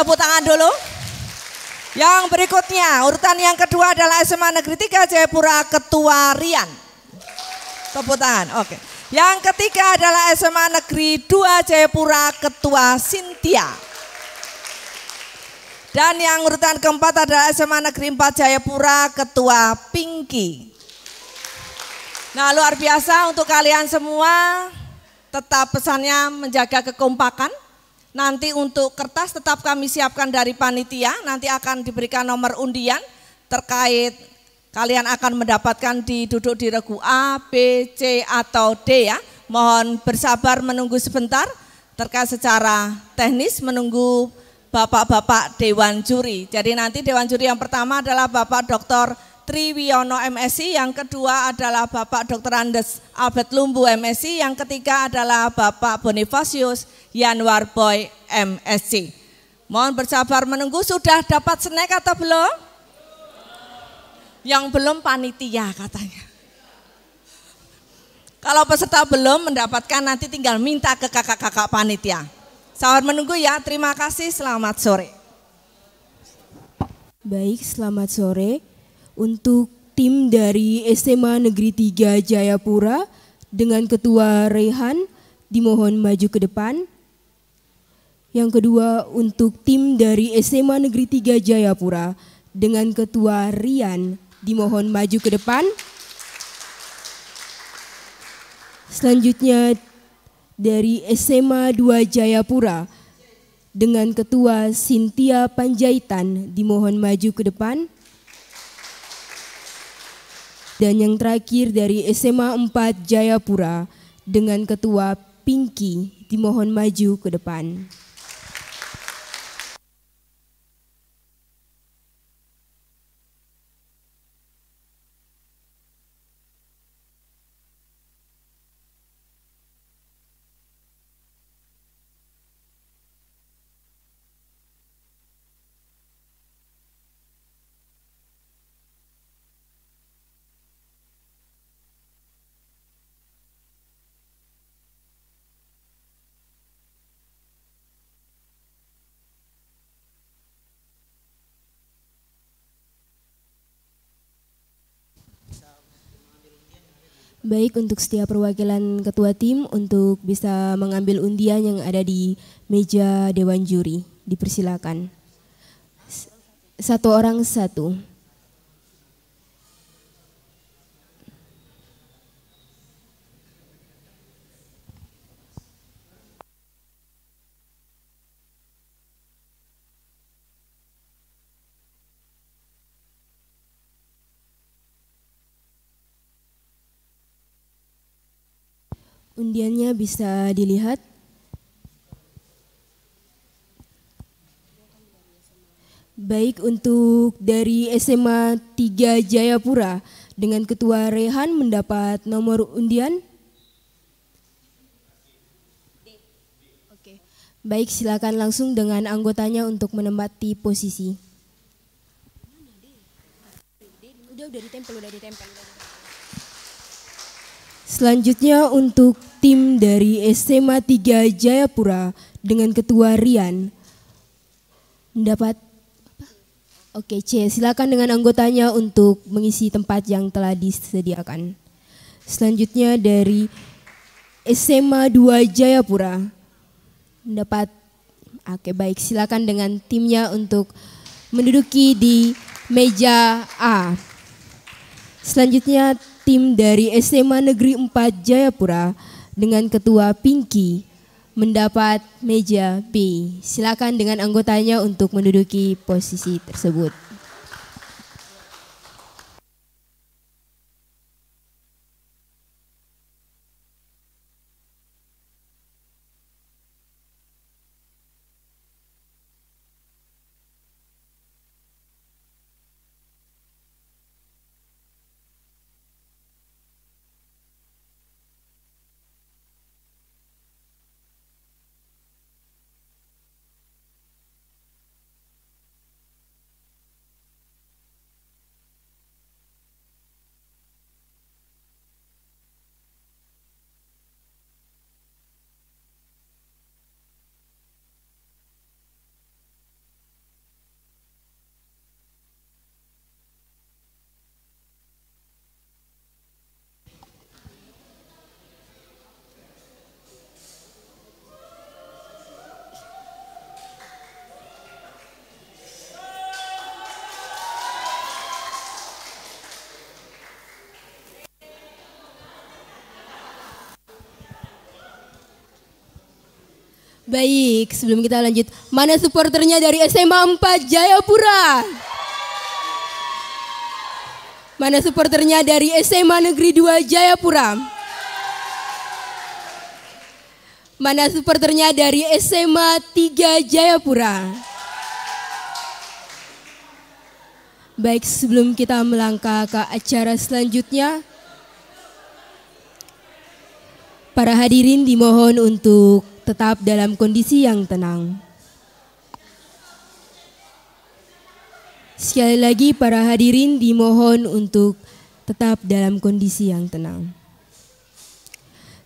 Tepuk tangan dulu. Yang berikutnya, urutan yang kedua adalah SMA Negeri 3 Jayapura, Ketua Rian. Tepuk tangan, oke. Yang ketiga adalah SMA Negeri 2 Jayapura, Ketua Sintia. Dan yang urutan keempat adalah SMA Negeri 4 Jayapura, Ketua Pinky. Nah, luar biasa untuk kalian semua, tetap pesannya menjaga kekompakan. Nanti untuk kertas tetap kami siapkan dari panitia, nanti akan diberikan nomor undian terkait kalian akan mendapatkan duduk di regu A, B, C atau D ya. Mohon bersabar menunggu sebentar terkait secara teknis menunggu Bapak-Bapak Dewan Juri. Jadi nanti Dewan Juri yang pertama adalah Bapak Dr. Triwiono MSc, yang kedua adalah Bapak Dr. Andes Albert Lumbu MSc, yang ketiga adalah Bapak Bonifasius Yanwar Boy MSc. Mohon bersabar menunggu. Sudah dapat snack atau belum? Yang belum panitia katanya. Kalau peserta belum mendapatkan nanti tinggal minta ke kakak-kakak panitia. Sabar menunggu ya, terima kasih, selamat sore. Baik, selamat sore. Untuk tim dari SMA Negeri 3 Jayapura dengan Ketua Rehan dimohon maju ke depan. Yang kedua untuk tim dari SMA Negeri 3 Jayapura dengan Ketua Rian dimohon maju ke depan. Selanjutnya dari SMA 2 Jayapura dengan Ketua Sintia Panjaitan dimohon maju ke depan. Dan yang terakhir dari SMA 4 Jayapura dengan Ketua Pinky dimohon maju ke depan. Baik, untuk setiap perwakilan ketua tim untuk bisa mengambil undian yang ada di meja Dewan Juri, dipersilakan. Satu orang satu. Undiannya bisa dilihat. Baik, untuk dari SMA 3 Jayapura dengan Ketua Rehan mendapat nomor undian. Oke. Baik, silakan langsung dengan anggotanya untuk menempati posisi. Udah ditempel. Selanjutnya untuk tim dari SMA 3 Jayapura dengan Ketua Rian mendapat Oke, C. Silakan dengan anggotanya untuk mengisi tempat yang telah disediakan. Selanjutnya dari SMA 2 Jayapura mendapat Oke, baik. Silakan dengan timnya untuk menduduki di meja A. Selanjutnya tim dari SMA Negeri 4 Jayapura dengan Ketua Pinky mendapat meja B. Silakan dengan anggotanya untuk menduduki posisi tersebut. Baik, sebelum kita lanjut, mana supporternya dari SMA 4 Jayapura? Mana supporternya dari SMA Negeri 2 Jayapura? Mana supporternya dari SMA 3 Jayapura? Baik, sebelum kita melangkah ke acara selanjutnya, para hadirin dimohon untuk tetap dalam kondisi yang tenang. Sekali lagi para hadirin dimohon untuk tetap dalam kondisi yang tenang.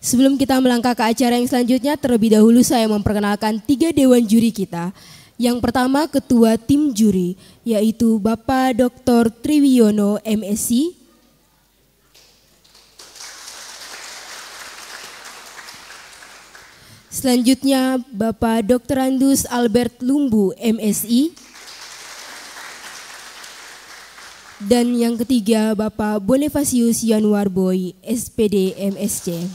Sebelum kita melangkah ke acara yang selanjutnya, terlebih dahulu saya memperkenalkan 3 dewan juri kita. Yang pertama ketua tim juri, yaitu Bapak Dr. Triwiyono MSc. Selanjutnya Bapak Dr. Andus Albert Lumbu MSI. Dan yang ketiga Bapak Bonifasius Yanuarboy SPD MSc.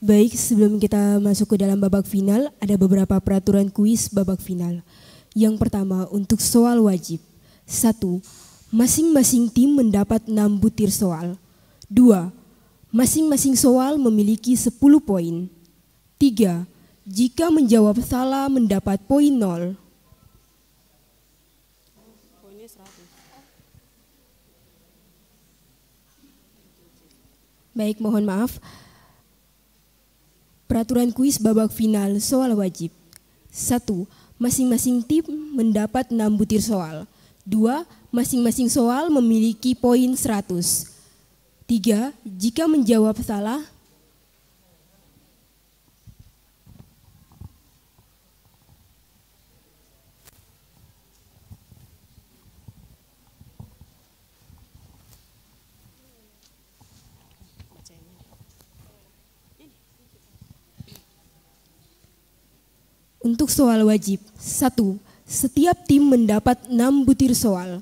Baik, sebelum kita masuk ke dalam babak final, ada beberapa peraturan kuis babak final. Yang pertama, untuk soal wajib. 1. Masing-masing tim mendapat 6 butir soal. 2. Masing-masing soal memiliki 10 poin. 3. Jika menjawab salah mendapat poin 0. Baik, mohon maaf. Peraturan kuis babak final soal wajib. 1. Masing-masing tim mendapat 6 butir soal. 2. Masing-masing soal memiliki poin 100. 3. Jika menjawab salah, Untuk soal wajib, 1. Setiap tim mendapat 6 butir soal.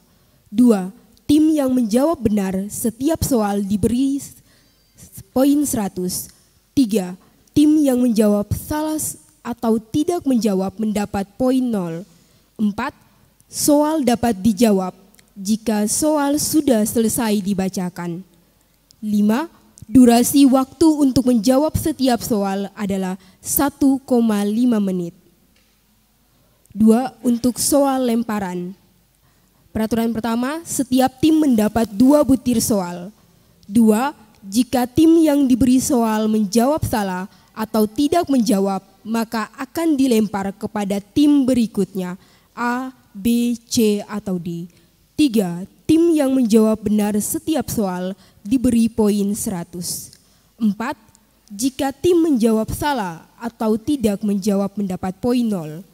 2. Tim yang menjawab benar setiap soal diberi poin 100. 3. Tim yang menjawab salah atau tidak menjawab mendapat poin 0. 4. Soal dapat dijawab jika soal sudah selesai dibacakan. 5. Durasi waktu untuk menjawab setiap soal adalah 1,5 menit. 2. Untuk soal lemparan. Peraturan pertama, setiap tim mendapat 2 butir soal. 2. Jika tim yang diberi soal menjawab salah atau tidak menjawab, maka akan dilempar kepada tim berikutnya, A, B, C, atau D. 3. Tim yang menjawab benar setiap soal diberi poin 100. 4. Jika tim menjawab salah atau tidak menjawab mendapat poin 0.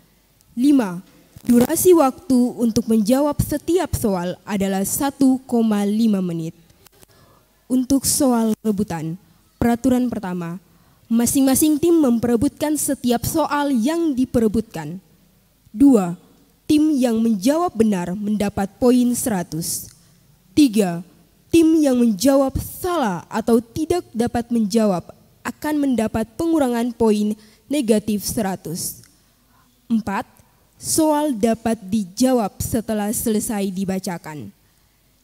5. Durasi waktu untuk menjawab setiap soal adalah 1,5 menit. Untuk soal rebutan, peraturan pertama, masing-masing tim memperebutkan setiap soal yang diperebutkan. 2. Tim yang menjawab benar mendapat poin 100. 3. Tim yang menjawab salah atau tidak dapat menjawab akan mendapat pengurangan poin negatif 100. 4. Soal dapat dijawab setelah selesai dibacakan.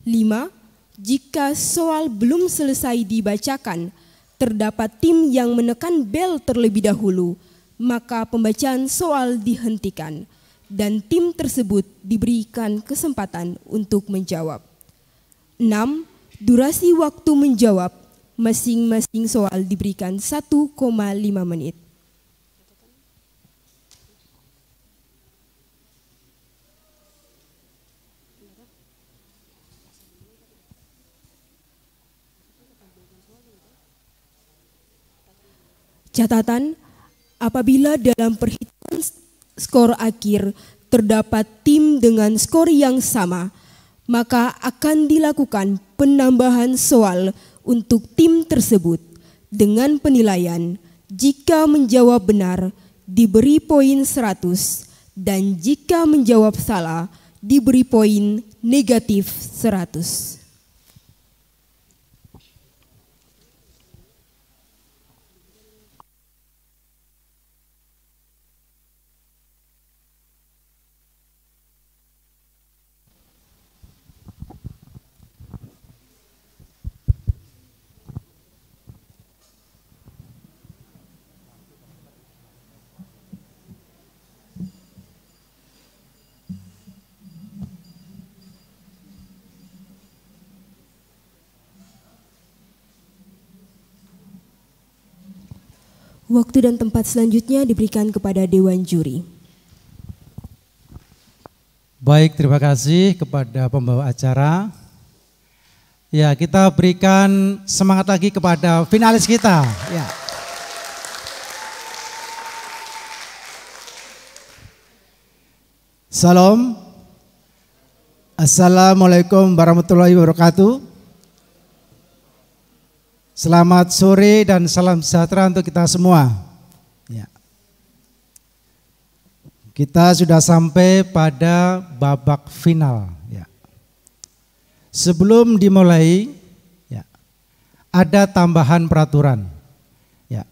5. Jika soal belum selesai dibacakan, terdapat tim yang menekan bel terlebih dahulu, maka pembacaan soal dihentikan dan tim tersebut diberikan kesempatan untuk menjawab. 6. Durasi waktu menjawab, masing-masing soal diberikan 1,5 menit. Catatan, apabila dalam perhitungan skor akhir terdapat tim dengan skor yang sama, maka akan dilakukan penambahan soal untuk tim tersebut dengan penilaian jika menjawab benar diberi poin 100 dan jika menjawab salah diberi poin negatif 100. Waktu dan tempat selanjutnya diberikan kepada Dewan Juri. Baik, terima kasih kepada pembawa acara. Ya, kita berikan semangat lagi kepada finalis kita. Ya. Salam. Assalamualaikum warahmatullahi wabarakatuh. Selamat sore dan salam sejahtera untuk kita semua. Ya. Kita sudah sampai pada babak final. Ya. Sebelum dimulai, ya, ada tambahan peraturan. Ya.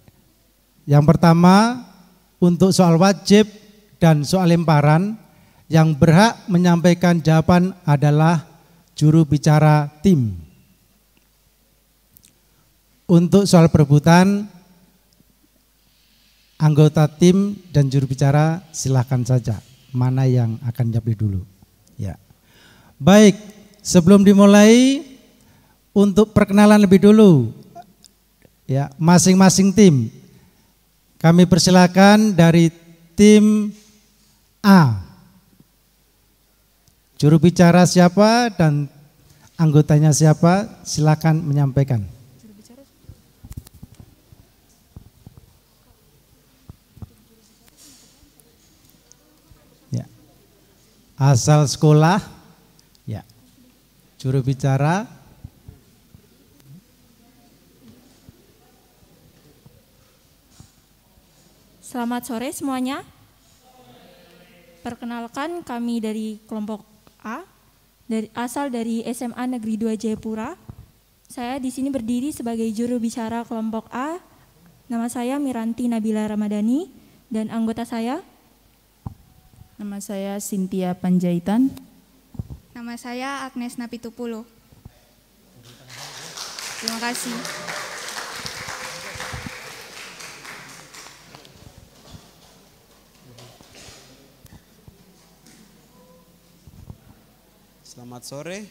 Yang pertama, untuk soal wajib dan soal lemparan, yang berhak menyampaikan jawaban adalah juru bicara tim. Untuk soal perebutan, anggota tim dan juru bicara silakan saja mana yang akan jawab dulu. Ya. Baik, sebelum dimulai untuk perkenalan lebih dulu. Ya, masing-masing tim. Kami persilakan dari tim A. Juru bicara siapa dan anggotanya siapa? Silakan menyampaikan. Asal sekolah, ya, juru bicara. Selamat sore semuanya. Perkenalkan, kami dari kelompok A, asal dari SMA Negeri 2 Jayapura. Saya di sini berdiri sebagai juru bicara kelompok A. Nama saya Miranti Nabila Ramadhani dan anggota saya. Nama saya Cynthia Panjaitan. Nama saya Agnes Napitupulo. Terima kasih. Selamat sore.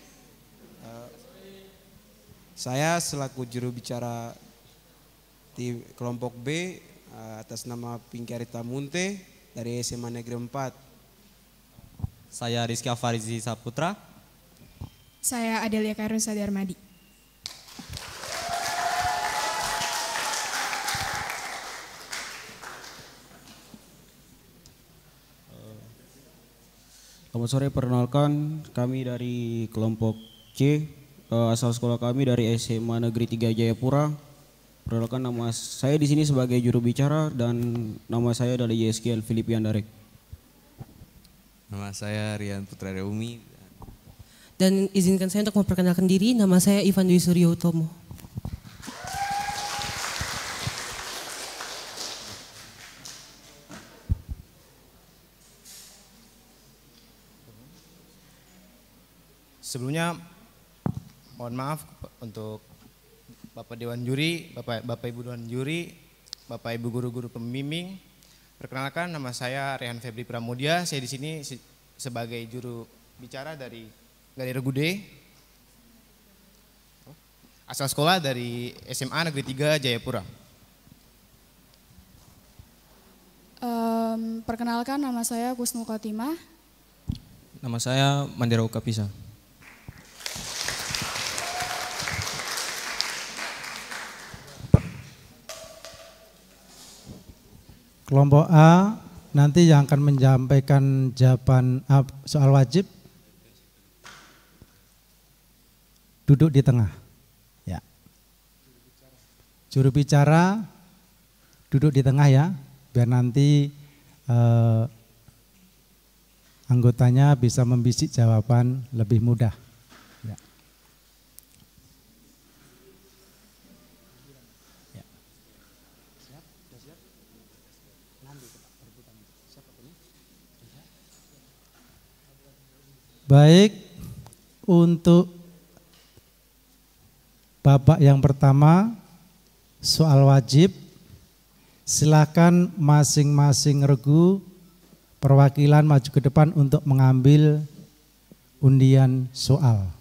Saya selaku juru bicara di kelompok B atas nama Pinky Arita Munte dari SMA Negeri 4. Saya Rizky Afarizi Saputra. Saya Adelia Karun Sadarmadi. Selamat sore, perkenalkan kami dari kelompok C, asal sekolah kami dari SMA Negeri 3 Jayapura. Perkenalkan, nama saya di sini sebagai juru bicara dan nama saya adalah YSKL Filipian Darek. Nama saya Rian Putra Reumi. Dan izinkan saya untuk memperkenalkan diri, nama saya Ivan Dwi Suryo Utomo. Sebelumnya mohon maaf untuk Bapak Dewan Juri, Bapak Ibu Dewan Juri, Bapak Ibu guru-guru pembimbing. Perkenalkan, nama saya Rehan Febri Pramudia. Saya di sini sebagai juru bicara dari Regude. Asal sekolah dari SMA Negeri 3 Jayapura. Perkenalkan, nama saya Kusnul Khotimah. Nama saya Mandira Ukapisa. Kelompok A nanti yang akan menyampaikan jawaban soal wajib duduk di tengah. Ya. Juru bicara duduk di tengah ya, biar nanti anggotanya bisa membisik jawaban lebih mudah. Ya. Baik, untuk babak yang pertama soal wajib, silakan masing-masing regu perwakilan maju ke depan untuk mengambil undian soal.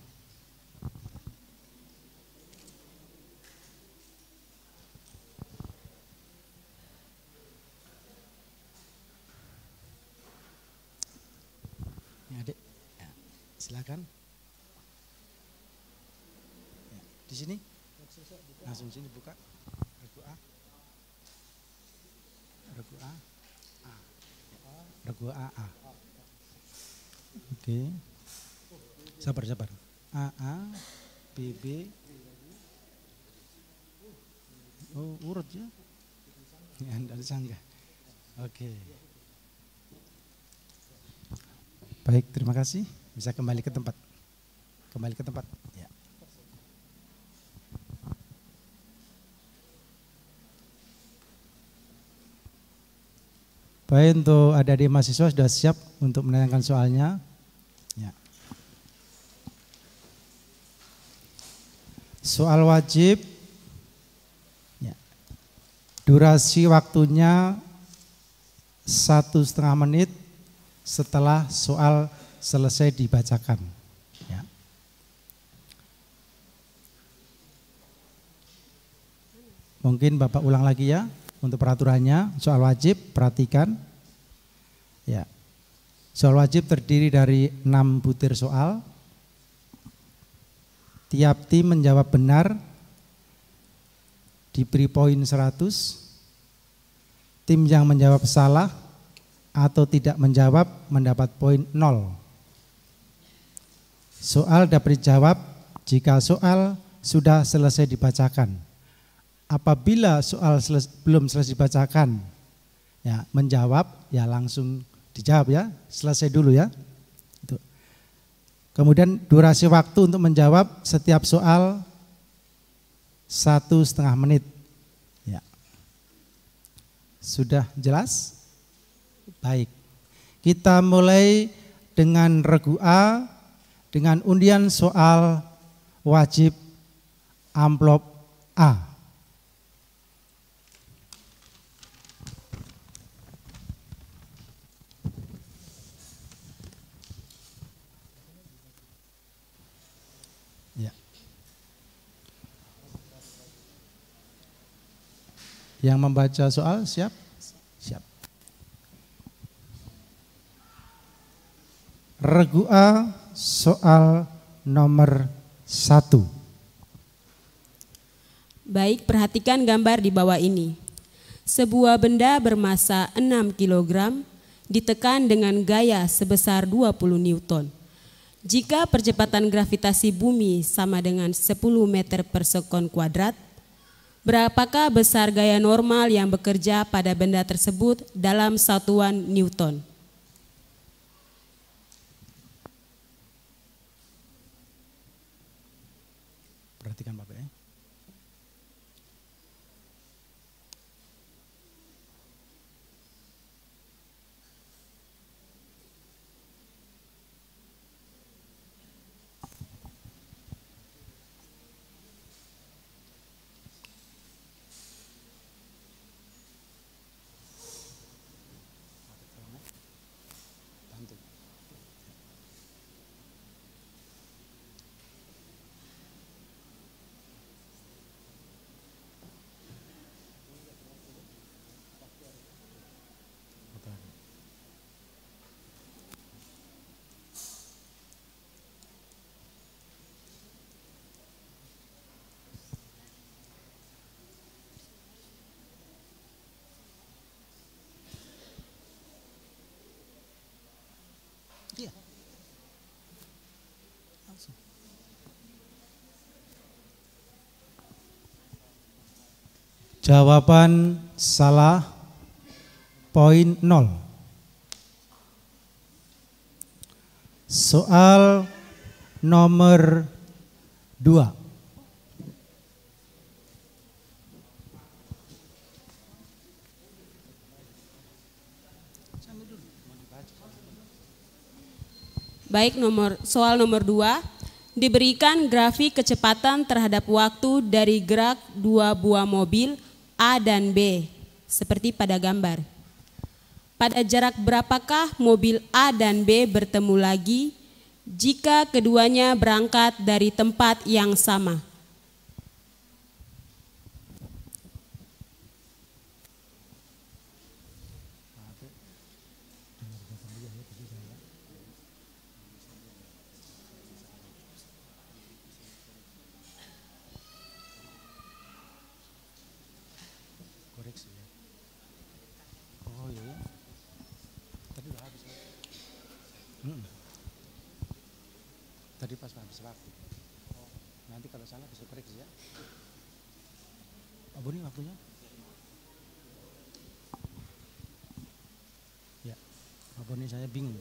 Silakan. Ya, di sini langsung sini buka. Regu A. Regu A. A. Regu A. A. Oke. Sabar. A. B. B. Oh, urut ya. Ya, dari sanggah. Oke. Baik, terima kasih. Bisa kembali ke tempat. Ya. Baik, untuk adik-adik mahasiswa sudah siap untuk menanyakan soalnya. Ya. Soal wajib. Ya. Durasi waktunya 1,5 menit setelah soal selesai dibacakan. Ya. Mungkin Bapak ulang lagi ya untuk peraturannya. Soal wajib perhatikan. Ya. Soal wajib terdiri dari 6 butir soal. Tiap tim menjawab benar diberi poin 100. Tim yang menjawab salah atau tidak menjawab mendapat poin 0. Soal dapat dijawab jika soal sudah selesai dibacakan. Apabila soal belum selesai dibacakan, ya menjawab ya langsung Dijawab ya, selesai dulu ya. Kemudian durasi waktu untuk menjawab setiap soal 1,5 menit. Ya. Sudah jelas? Baik. Kita mulai dengan regu A dengan undian soal wajib amplop A. Yang membaca soal siap? Siap. Regu A soal nomor 1. Baik, perhatikan gambar di bawah ini. Sebuah benda bermassa 6 kg ditekan dengan gaya sebesar 20 Newton. Jika percepatan gravitasi bumi sama dengan 10 meter per sekon kuadrat, berapakah besar gaya normal yang bekerja pada benda tersebut dalam satuan Newton? Perhatikan Bapak ya. Jawaban salah, poin 0. Soal nomor 2. Baik, soal nomor 2. Diberikan grafik kecepatan terhadap waktu dari gerak 2 buah mobil A dan B, seperti pada gambar. Pada jarak berapakah mobil A dan B bertemu lagi jika keduanya berangkat dari tempat yang sama? Tadi pas habis waktu. Nanti kalau salah bisa koreksi ya. Abu ini waktunya? Ya, Abu ini saya bingung.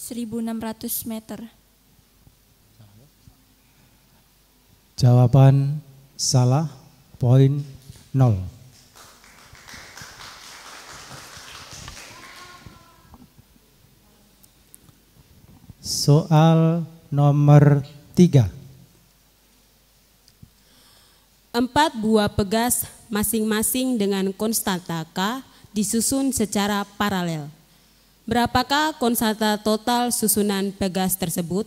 (1.600 meter). Jawaban salah, poin 0. Soal nomor 3. 4 buah pegas masing-masing dengan konstanta K disusun secara paralel. Berapakah konsanta total susunan pegas tersebut?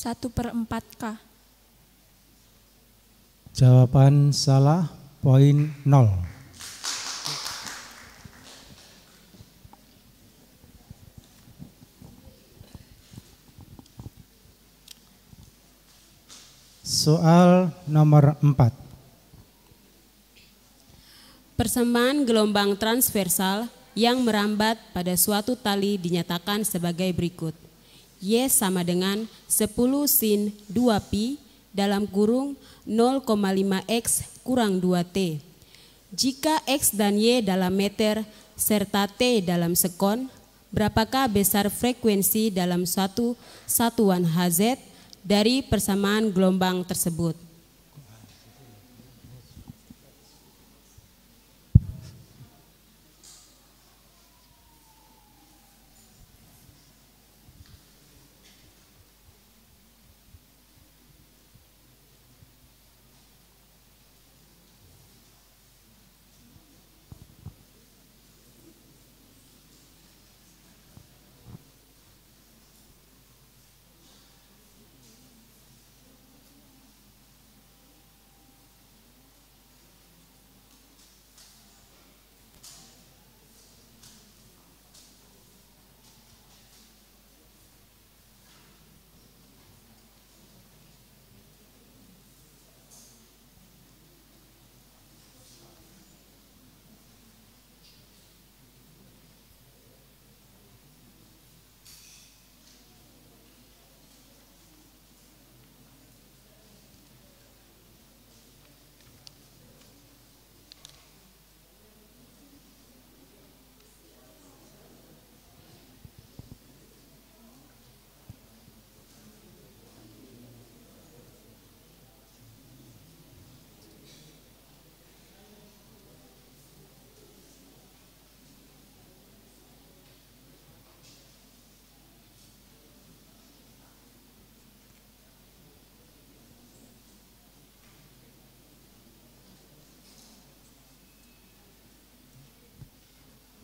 Satu per 4K. Jawaban salah, poin 0. Soal nomor 4. Persamaan gelombang transversal yang merambat pada suatu tali dinyatakan sebagai berikut. Y sama dengan 10 sin 2pi dalam kurung 0,5x kurang 2t. Jika x dan y dalam meter serta t dalam sekon, berapakah besar frekuensi dalam suatu satuan Hz dari persamaan gelombang tersebut?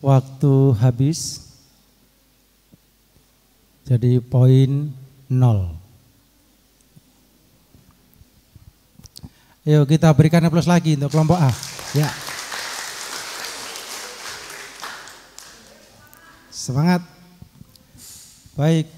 Waktu habis. Jadi poin 0. Yuk kita berikan aplaus lagi untuk kelompok A. Ya. Semangat. Baik.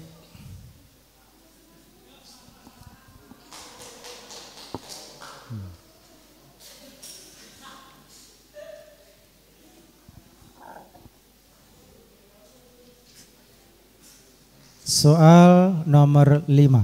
Soal nomor 5.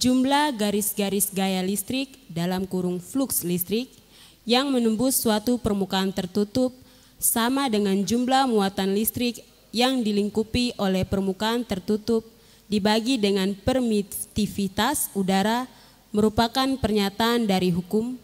Jumlah garis-garis gaya listrik dalam kurung flux listrik yang menembus suatu permukaan tertutup sama dengan jumlah muatan listrik yang dilingkupi oleh permukaan tertutup dibagi dengan permitivitas udara merupakan pernyataan dari hukum.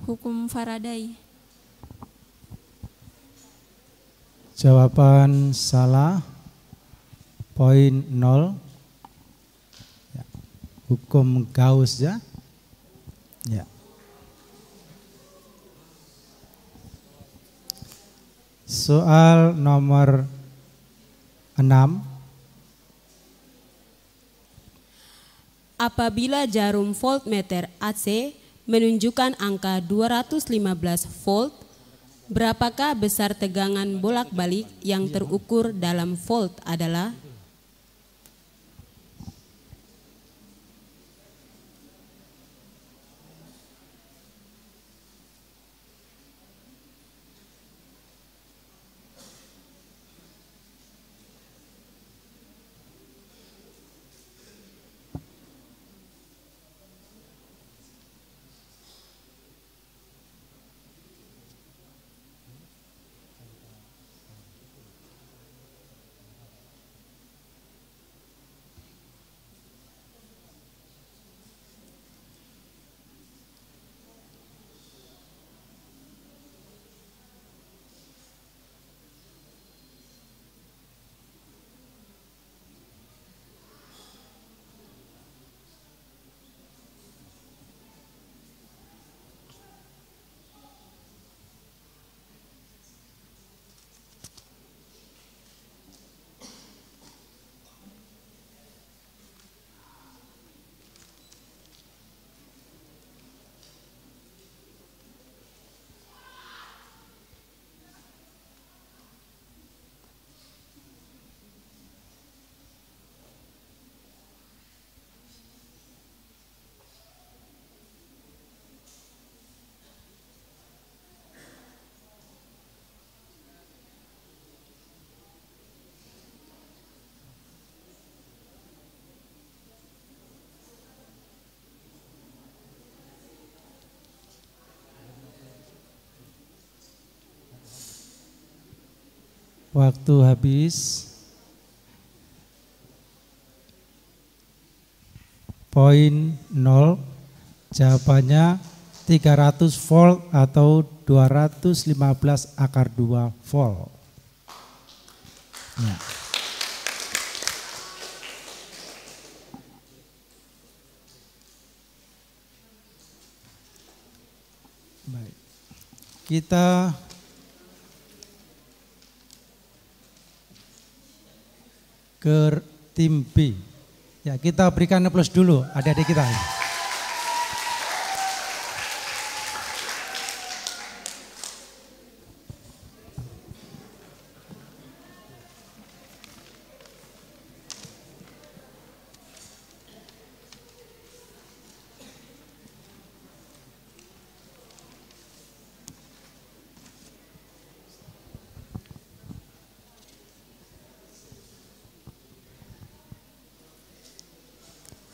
hukum Faraday. Jawaban salah. Poin 0. Ya. Hukum Gauss ya. Ya. Soal nomor 6. Apabila jarum voltmeter AC menunjukkan angka 215 volt, berapakah besar tegangan bolak-balik yang terukur dalam volt adalah? Waktu habis. Poin 0. Jawabannya 300 volt atau 215 akar 2 volt. Ya. Baik. Kita ke tim B. Ya, kita berikan aplaus dulu adik-adik kita.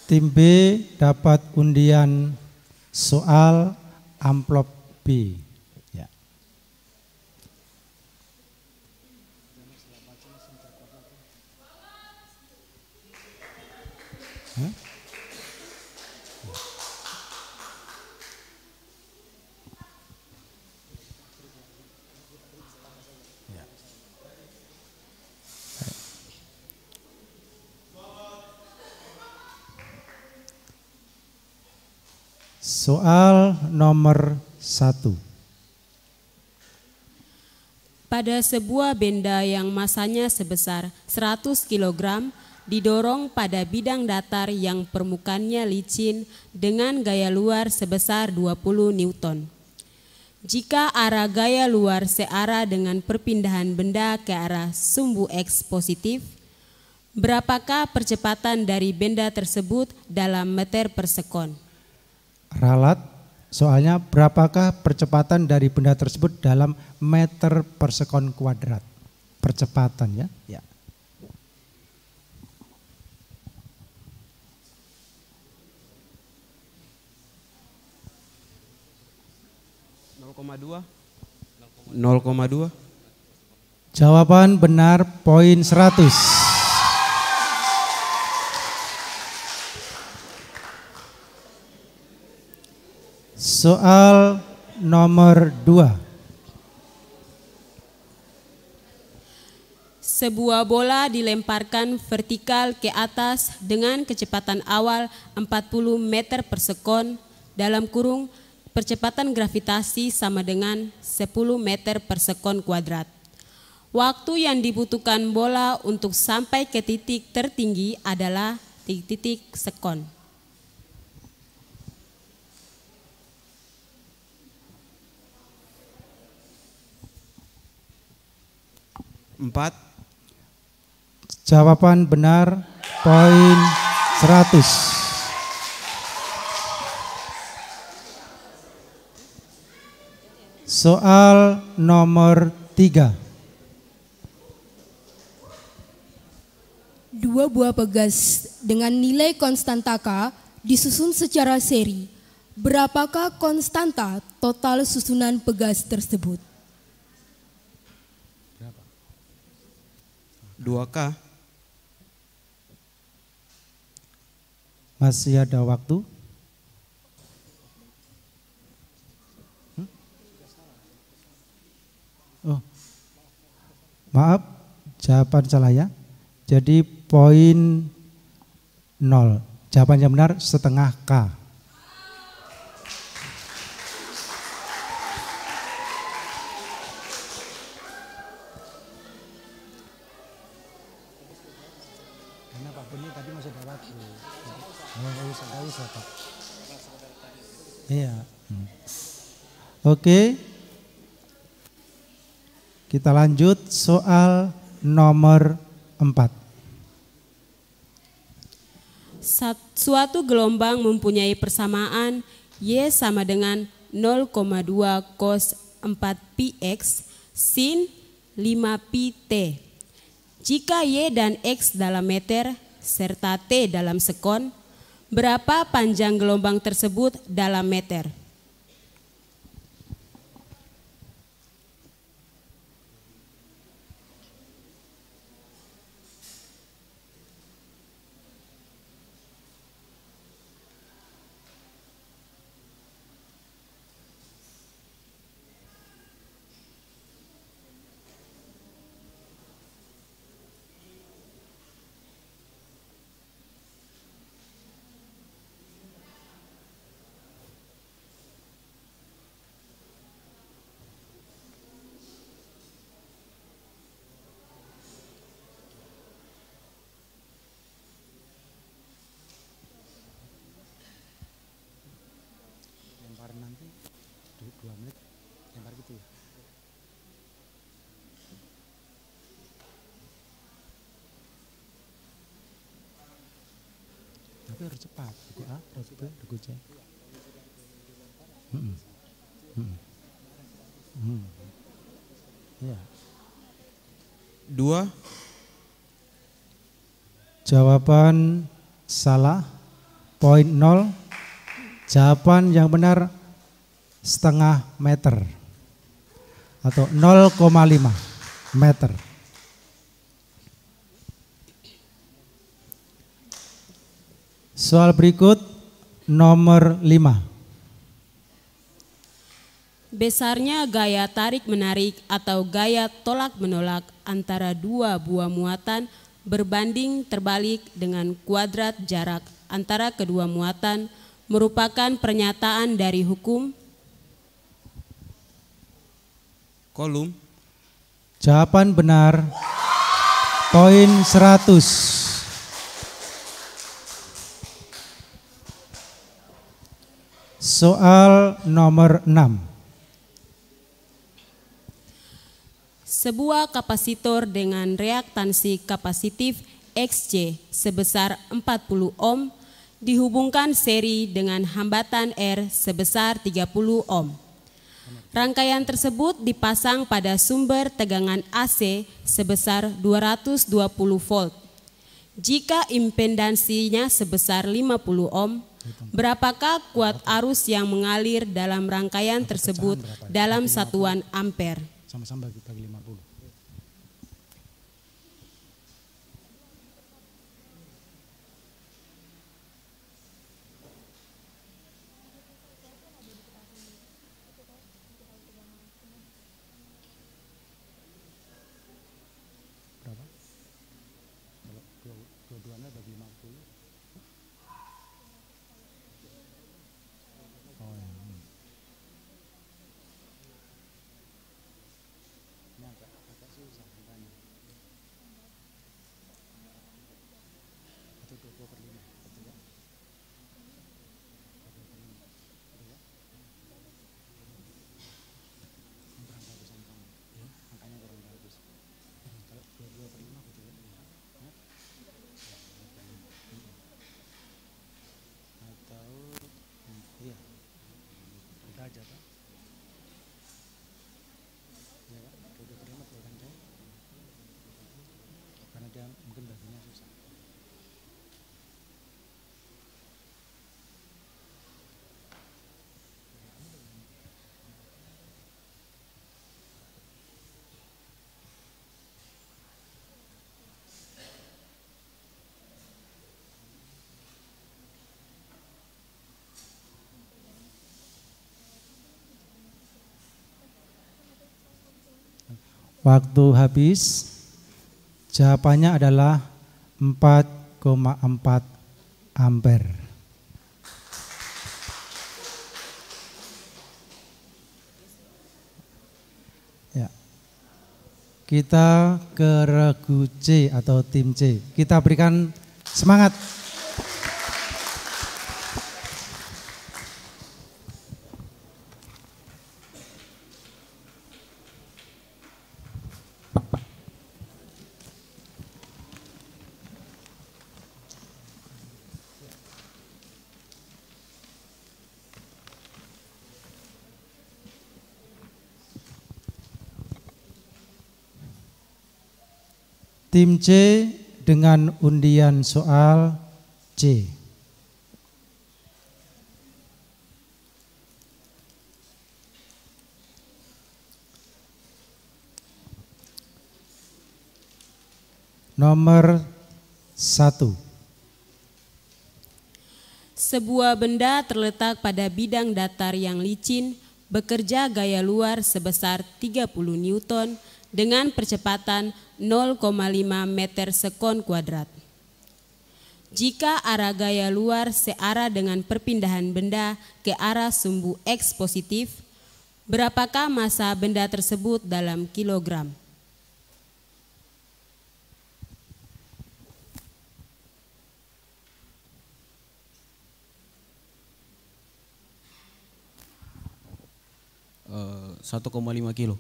Tim B dapat undian soal amplop B. Ya. Huh? Soal nomor 1. Pada sebuah benda yang masanya sebesar 100 kg didorong pada bidang datar yang permukaannya licin dengan gaya luar sebesar 20 Newton. Jika arah gaya luar searah dengan perpindahan benda ke arah sumbu X positif, berapakah percepatan dari benda tersebut dalam meter per sekon? Ralat, soalnya berapakah percepatan dari benda tersebut dalam meter per sekon kuadrat? Percepatan ya. Ya. Nol koma dua. Jawaban benar poin 100. Soal nomor 2. Sebuah bola dilemparkan vertikal ke atas dengan kecepatan awal 40 meter per sekon dalam kurung percepatan gravitasi sama dengan 10 meter per sekon kuadrat. Waktu yang dibutuhkan bola untuk sampai ke titik tertinggi adalah titik sekon. Empat. Jawaban benar, poin 100. Soal nomor 3. Dua buah pegas dengan nilai konstanta K disusun secara seri. Berapakah konstanta total susunan pegas tersebut? 2K. Masih ada waktu? Oh, maaf, jawaban salah ya. Jadi poin 0. Jawaban yang benar setengah K. Karena Pak Beni tadi masih ada waktu. Nggak usah Pak. Iya. Oke. Kita lanjut soal nomor 4. Suatu gelombang mempunyai persamaan Y sama dengan 0,2 cos 4 px sin 5 pi t. Jika Y dan X dalam meter serta T dalam sekon, berapa panjang gelombang tersebut dalam meter? Nanti 2 menit lempar gitu ya. Tapi harus cepat. Regu A, regu B, regu C. Ya. 2. Jawaban salah, poin 0. Jawaban yang benar setengah meter atau 0,5 meter. Soal berikut nomor 5. Besarnya gaya tarik-menarik atau gaya tolak-menolak antara dua buah muatan berbanding terbalik dengan kuadrat jarak antara kedua muatan merupakan pernyataan dari hukum Coulomb. Jawaban benar, poin 100. Soal nomor 6. Sebuah kapasitor dengan reaktansi kapasitif Xc sebesar 40 ohm dihubungkan seri dengan hambatan R sebesar 30 ohm. Rangkaian tersebut dipasang pada sumber tegangan AC sebesar 220 volt. Jika impedansinya sebesar 50 ohm, berapakah kuat arus yang mengalir dalam rangkaian tersebut dalam satuan ampere? Sama-sama bagi 50. Waktu habis. Jawabannya adalah 4,4 ampere. Ya. Kita ke regu C atau tim C. Kita berikan semangat. Tim C dengan undian soal C. Nomor 1. Sebuah benda terletak pada bidang datar yang licin, bekerja gaya luar sebesar 30 Newton dengan percepatan 0,5 meter sekon kuadrat. Jika arah gaya luar searah dengan perpindahan benda ke arah sumbu X positif, berapakah massa benda tersebut dalam kilogram? Uh, 1,5 kilo.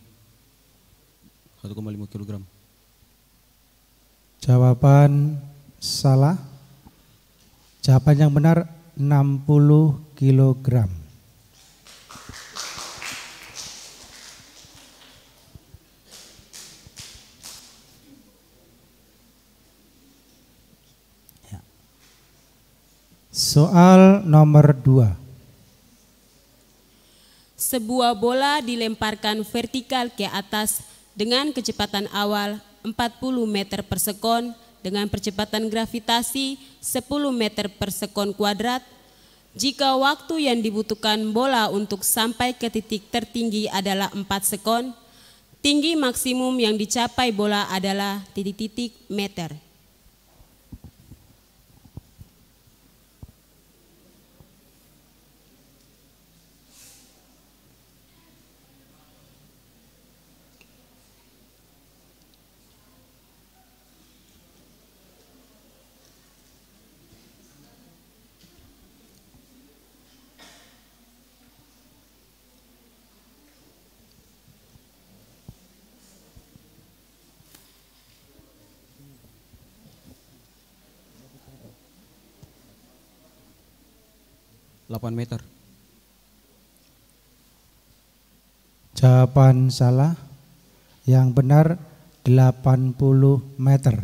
1,5 kilogram. Jawaban salah. Jawaban yang benar 60 kilogram. Ya. Soal nomor 2. Sebuah bola dilemparkan vertikal ke atas dengan kecepatan awal 40 meter per sekon dengan percepatan gravitasi 10 meter per sekon kuadrat. Jika waktu yang dibutuhkan bola untuk sampai ke titik tertinggi adalah 4 sekon, tinggi maksimum yang dicapai bola adalah titik-titik meter. Meter. Jawaban salah. Yang benar 80 meter.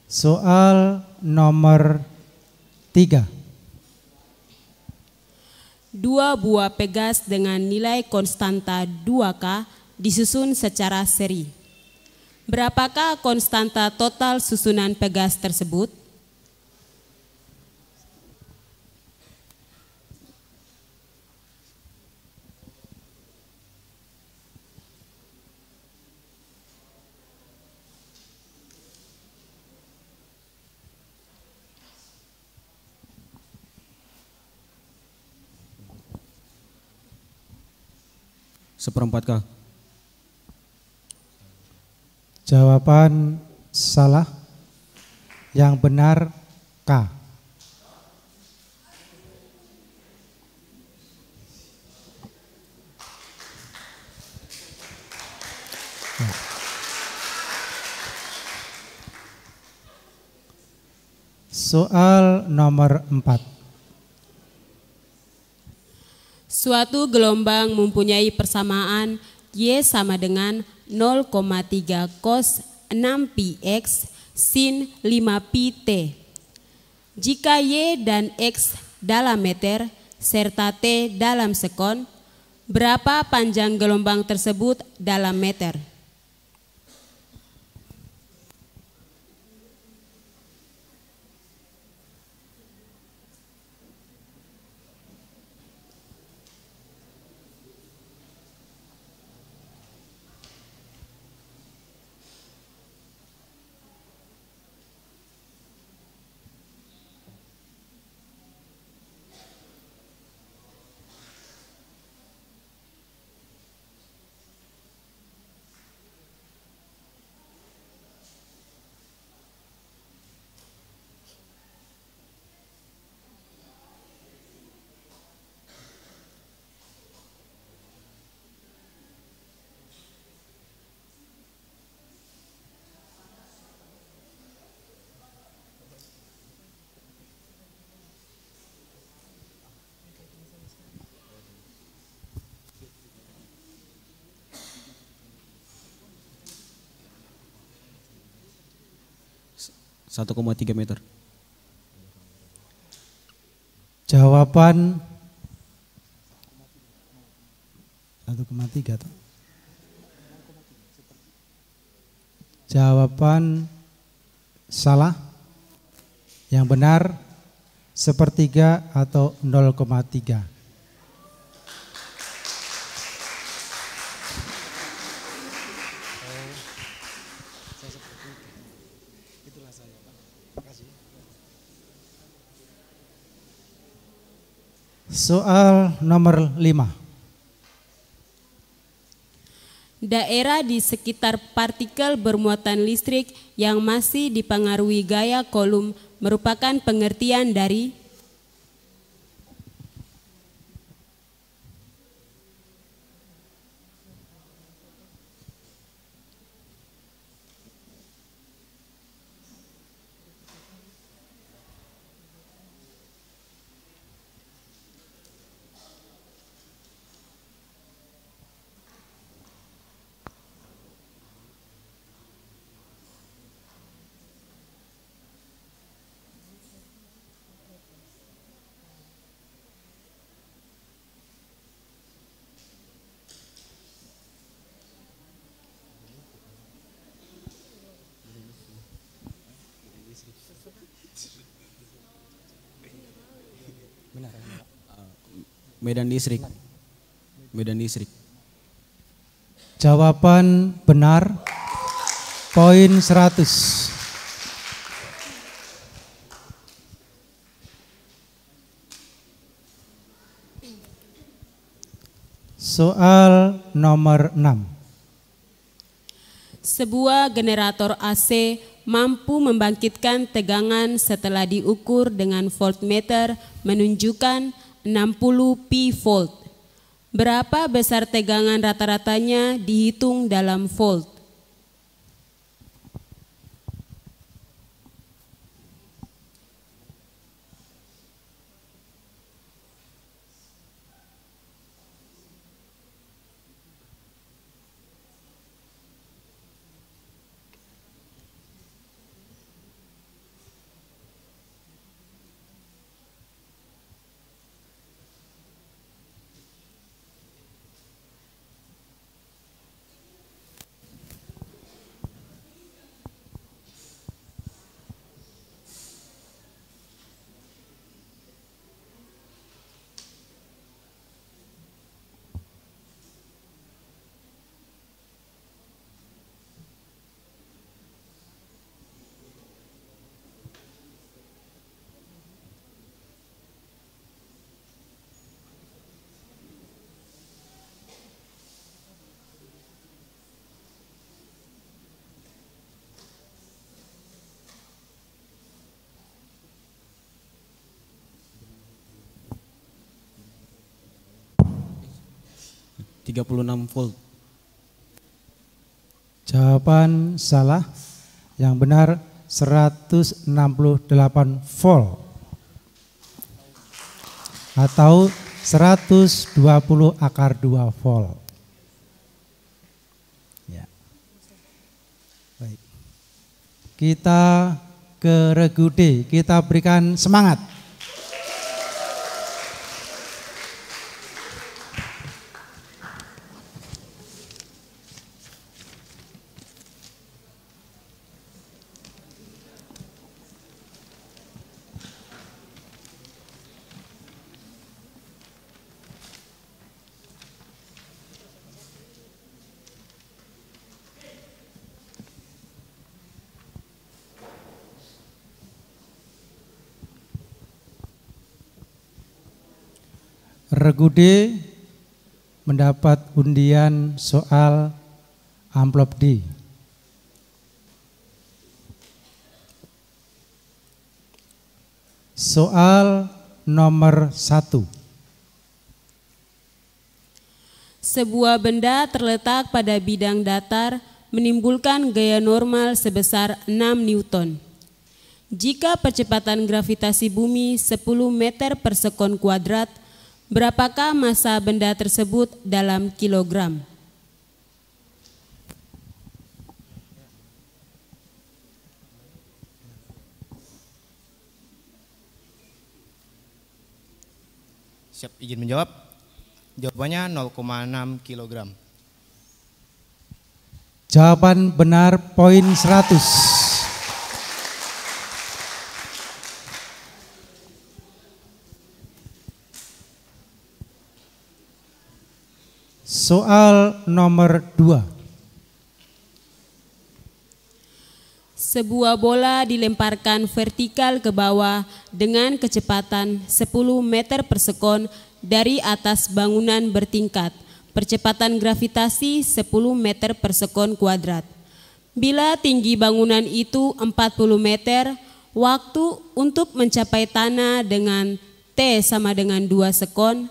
Soal nomor 3. 2 buah pegas dengan nilai konstanta 2K disusun secara seri. Berapakah konstanta total susunan pegas tersebut? Seperempat K. Jawaban salah. Yang benar K. Soal nomor 4. Suatu gelombang mempunyai persamaan Y sama dengan 0,3 cos 6πx sin 5πt. Jika Y dan X dalam meter serta T dalam sekon, berapa panjang gelombang tersebut dalam meter? 1,3 meter. Jawaban 1,3 toh. Jawaban salah. Yang benar 1/3 atau 0,3. Soal nomor 5. Daerah di sekitar partikel bermuatan listrik yang masih dipengaruhi gaya Coulomb merupakan pengertian dari Medan Distrik. Medan Distrik. Jawaban benar, poin 100. Soal nomor 6. Sebuah generator AC mampu membangkitkan tegangan setelah diukur dengan voltmeter menunjukkan 60 P volt. Berapa besar tegangan rata-ratanya dihitung dalam volt? volt. Jawaban salah. Yang benar 168 volt atau 120 akar 2 volt. Ya. Baik. Kita ke regu D, kita berikan semangat. Regu D mendapat undian soal amplop D. Soal nomor 1. Sebuah benda terletak pada bidang datar menimbulkan gaya normal sebesar 6 Newton. Jika percepatan gravitasi bumi 10 meter per sekon kuadrat, berapakah massa benda tersebut dalam kilogram? Siap, izin menjawab. Jawabannya 0,6 kg. Jawaban benar, poin 100. Soal nomor 2. Sebuah bola dilemparkan vertikal ke bawah dengan kecepatan 10 meter per sekon dari atas bangunan bertingkat. Percepatan gravitasi 10 meter per sekon kuadrat. Bila tinggi bangunan itu 40 meter, waktu untuk mencapai tanah dengan T sama dengan 2 sekon.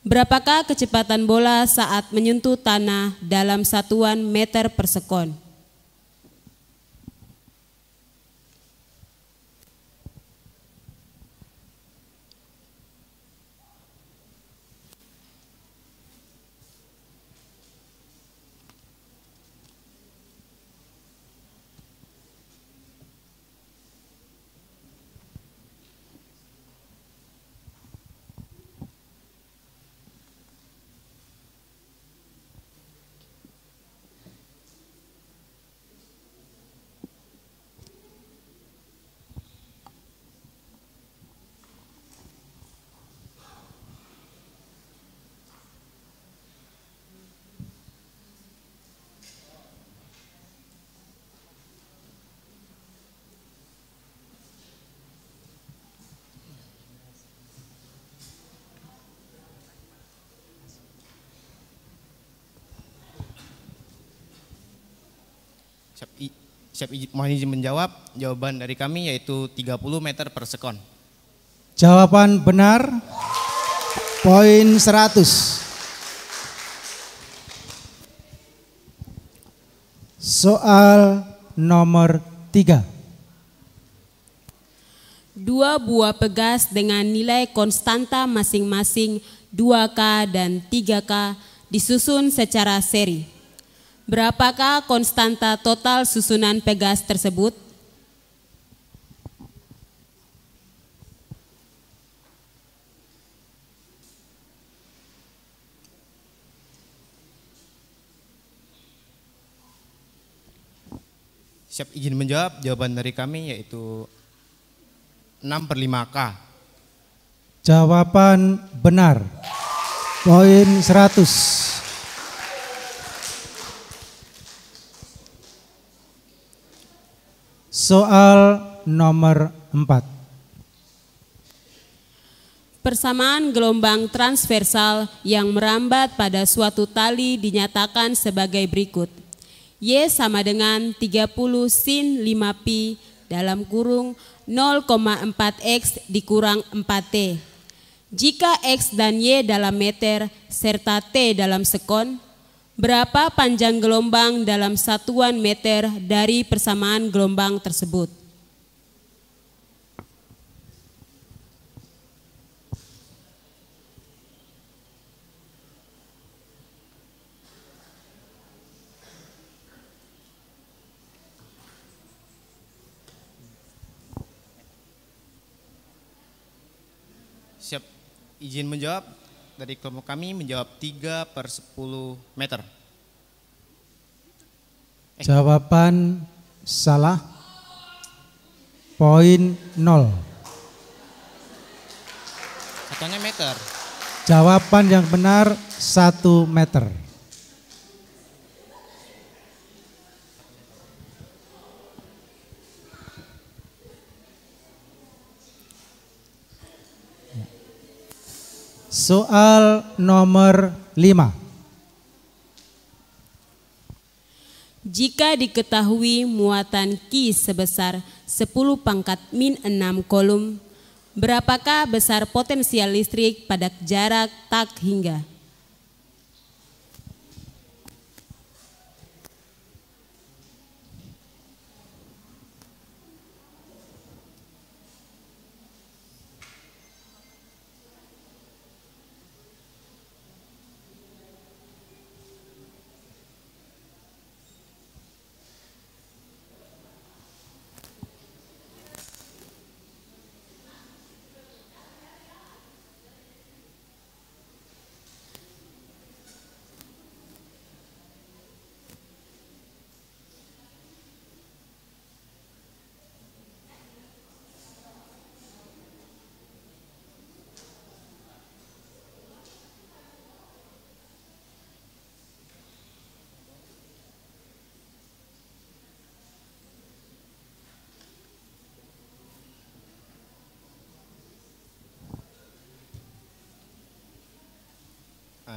Berapakah kecepatan bola saat menyentuh tanah dalam satuan meter per sekon? Mohon izin menjawab. Jawaban dari kami yaitu 30 meter per sekon. Jawaban benar, poin 100. Soal nomor 3. Dua buah pegas dengan nilai konstanta masing-masing 2K dan 3K disusun secara seri. Berapakah konstanta total susunan pegas tersebut? Siap, izin menjawab. Jawaban dari kami yaitu 6/5K. Jawaban benar, poin 100. Soal nomor 4. Persamaan gelombang transversal yang merambat pada suatu tali dinyatakan sebagai berikut. Y sama dengan 30 sin 5pi dalam kurung 0,4x dikurang 4t. Jika x dan y dalam meter serta t dalam sekon, berapa panjang gelombang dalam satuan meter dari persamaan gelombang tersebut? Siap, izin menjawab. Dari kelompok kami menjawab 3/10 meter. Jawaban salah, poin 0. Katanya meter. Jawaban yang benar 1 meter. Soal nomor 5. Jika diketahui muatan Q sebesar 10 pangkat min 6 kolom, berapakah besar potensial listrik pada jarak tak hingga?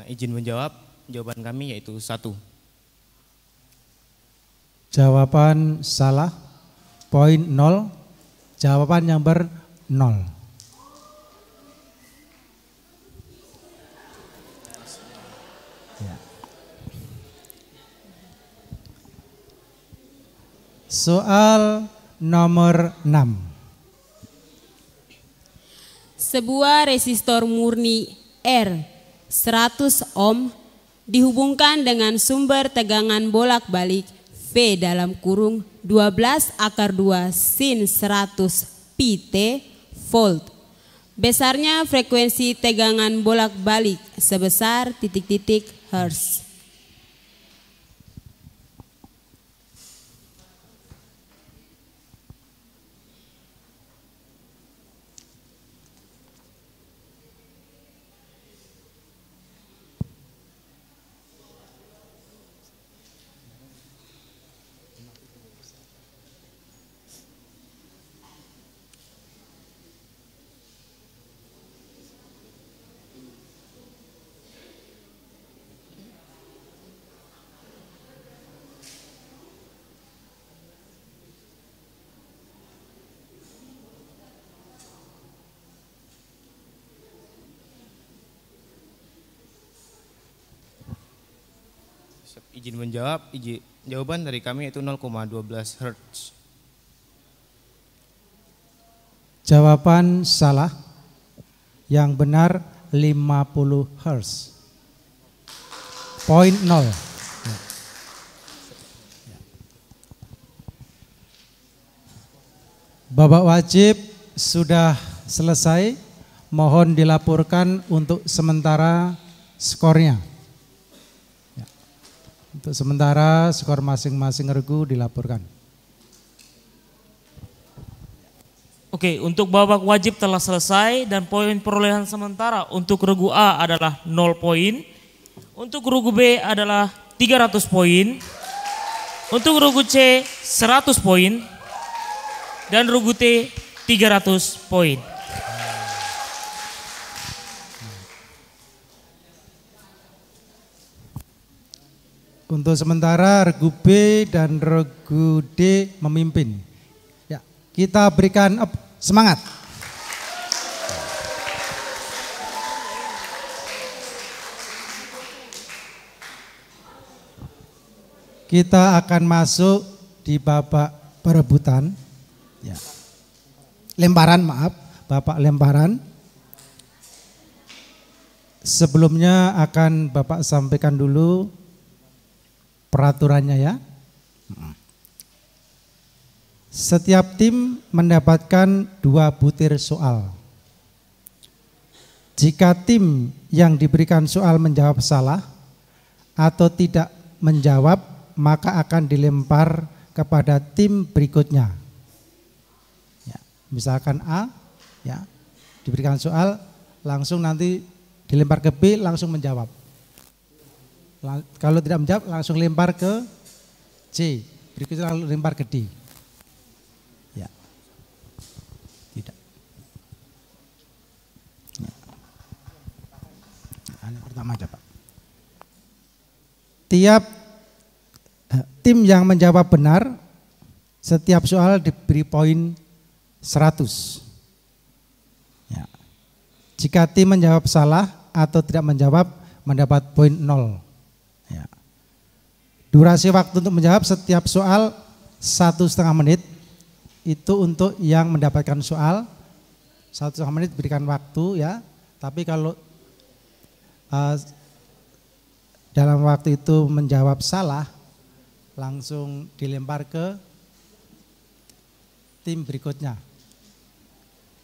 izin menjawab. Jawaban kami yaitu 1. Jawaban salah, poin 0. Jawaban yang 0. Ya. Soal nomor 6. Sebuah resistor murni R 100 ohm dihubungkan dengan sumber tegangan bolak-balik V dalam kurung 12 akar 2 sin 100 pt volt. Besarnya frekuensi tegangan bolak-balik sebesar titik-titik hertz. Izin menjawab, jawaban dari kami yaitu 0,12 Hz. Jawaban salah, yang benar 50 Hz. Poin 0. Babak wajib sudah selesai, mohon dilaporkan untuk sementara skornya. Untuk sementara skor masing-masing regu dilaporkan. Oke, untuk babak wajib telah selesai dan poin perolehan sementara untuk regu A adalah 0 poin. Untuk regu B adalah 300 poin. Untuk regu C 100 poin. Dan regu T 300 poin. Untuk sementara regu B dan regu D memimpin. Ya, kita berikan semangat. Kita akan masuk di babak perebutan. Ya. Lemparan, maaf, babak lemparan. Sebelumnya akan Bapak sampaikan dulu peraturannya ya. Setiap tim mendapatkan 2 butir soal. Jika tim yang diberikan soal menjawab salah atau tidak menjawab, maka akan dilempar kepada tim berikutnya. Ya, misalkan A, ya, diberikan soal, langsung nanti dilempar ke B, langsung menjawab. Kalau tidak menjawab langsung lempar ke C, berikutnya lalu lempar ke D. Ya. Tidak. Ya. Yang pertama aja Pak. Tiap tim yang menjawab benar, setiap soal diberi poin 100. Ya. Jika tim menjawab salah atau tidak menjawab, mendapat poin 0. Ya. Durasi waktu untuk menjawab setiap soal 1,5 menit. Itu untuk yang mendapatkan soal 1,5 menit berikan waktu ya. Tapi kalau dalam waktu itu menjawab salah, langsung dilempar ke tim berikutnya.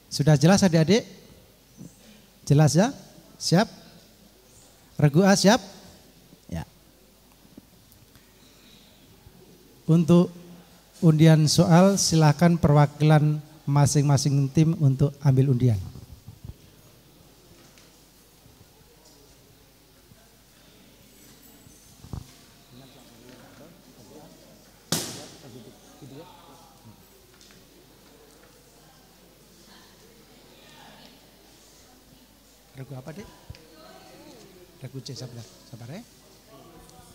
Sudah jelas adik-adik? Jelas ya? Siap? Regu A siap? Ya. Untuk undian soal silakan perwakilan masing-masing tim untuk ambil undian. Regu apa, Dek? Regu C, sabar ya.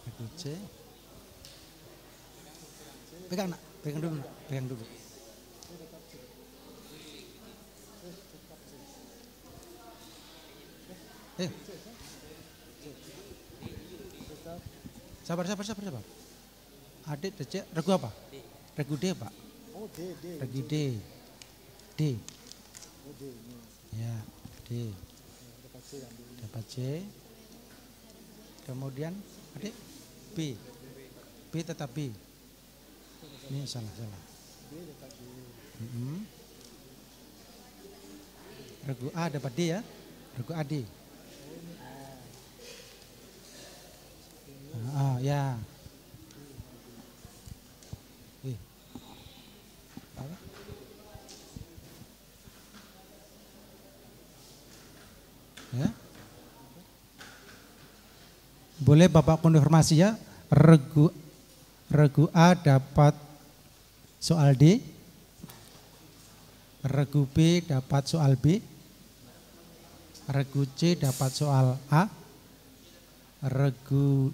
Regu C. Pegang nak, pegang dulu. Sabar. Adik cek regu apa? Regu D, Pak. Oh, D. Regu D. Ya, D. Dapat C. Kemudian adik B. B tetap B. Ini salah. Regu A dapat D ya. Regu A D. Ya. Apa? Ya. Boleh Bapak konfirmasi ya. Regu A dapat soal D. Regu B dapat soal B. Regu C dapat soal A. Regu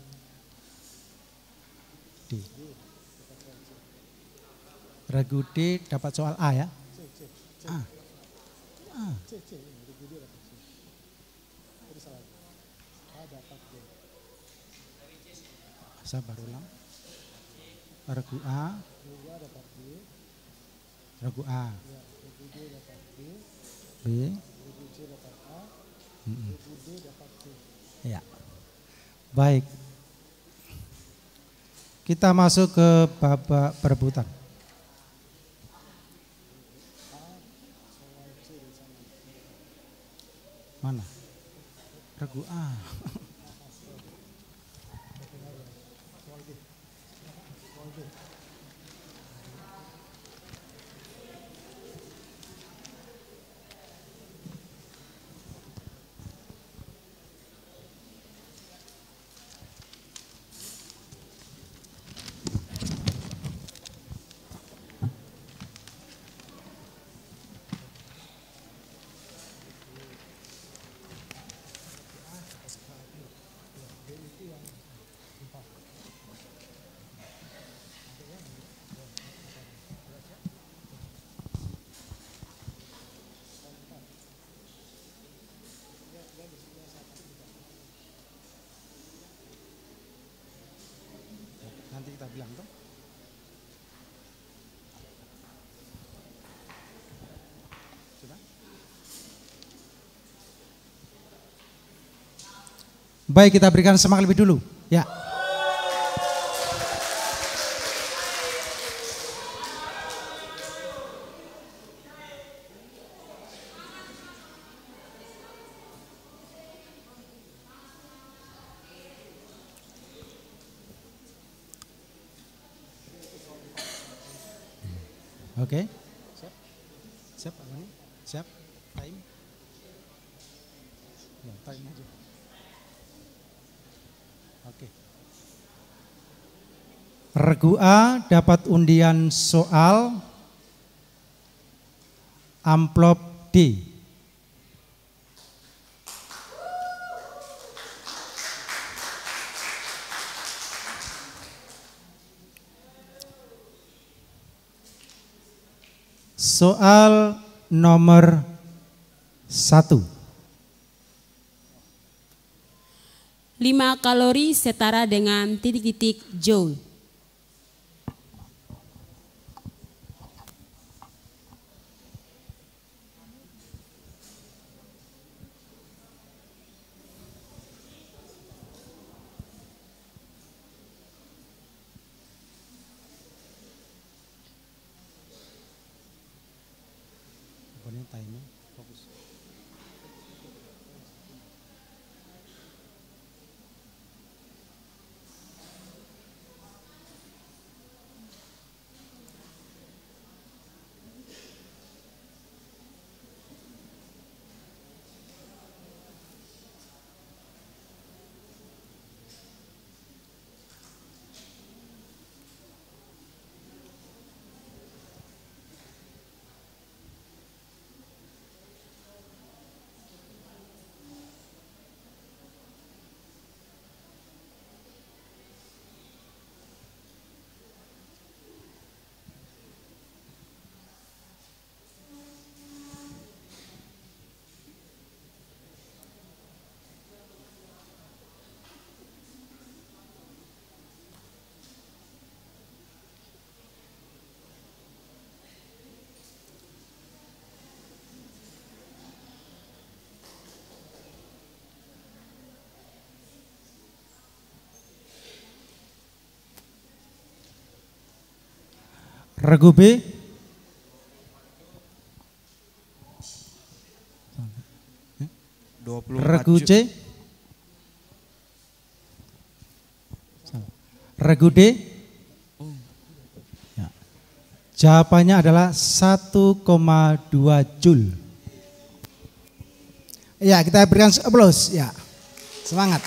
D. Regu D dapat soal A ya. Sabar ulang. Regu A. Regu A. B. Ya. Baik. Kita masuk ke babak perebutan. Mana? Regu A. Nanti kita bilang tuh. Sudah? Baik, kita berikan semangat lebih dulu. Ya. Oke. Siap Pak Bani? Siap. Time. Ya, time aja. Oke. Regu A dapat undian soal amplop D. Soal nomor 1. 5 kalori setara dengan titik-titik joule. Timing, fokus. Regu B. Regu C. Regu D. Ya. Jawabannya adalah 1,2 Joule. Ya, kita berikan aplaus. Ya, semangat.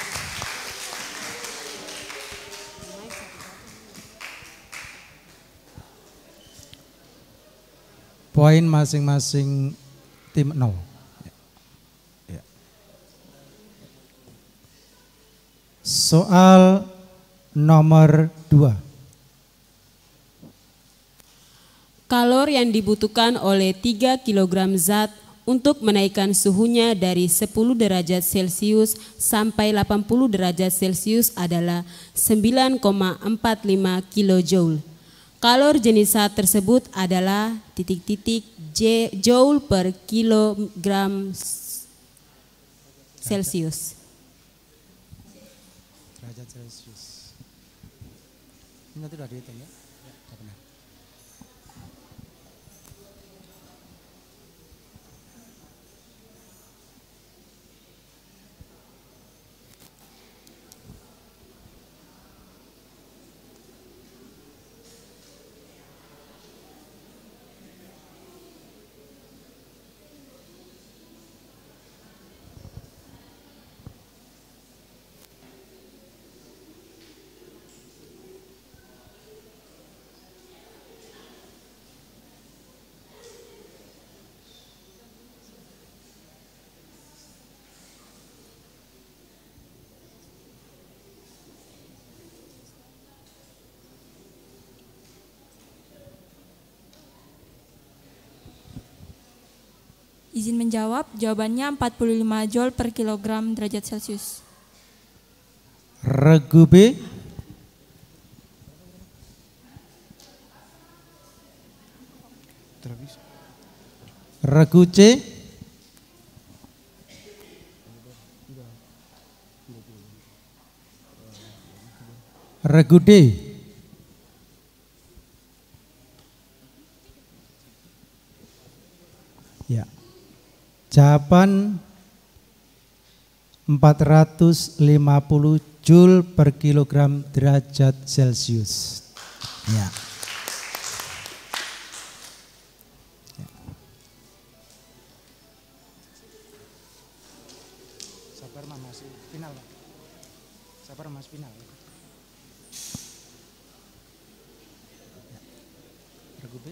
Poin masing-masing tim 0. Ya. Soal nomor 2. Kalor yang dibutuhkan oleh 3 kg zat untuk menaikkan suhunya dari 10 derajat Celcius sampai 80 derajat Celcius adalah 9,45 kilojoule. Kalor jenis zat tersebut adalah joule per kilogram Celcius. Derajat Celcius. Ini nanti udah dihitung ya? Ya, benar. Izin menjawab, jawabannya 45 Joule per kilogram derajat Celcius. Regu B. Regu C. Regu D. Ya. Jawaban 450 Joule per kilogram derajat Celcius. Ya. Sabar Mas, final. Sabar Mas, final. Regu B.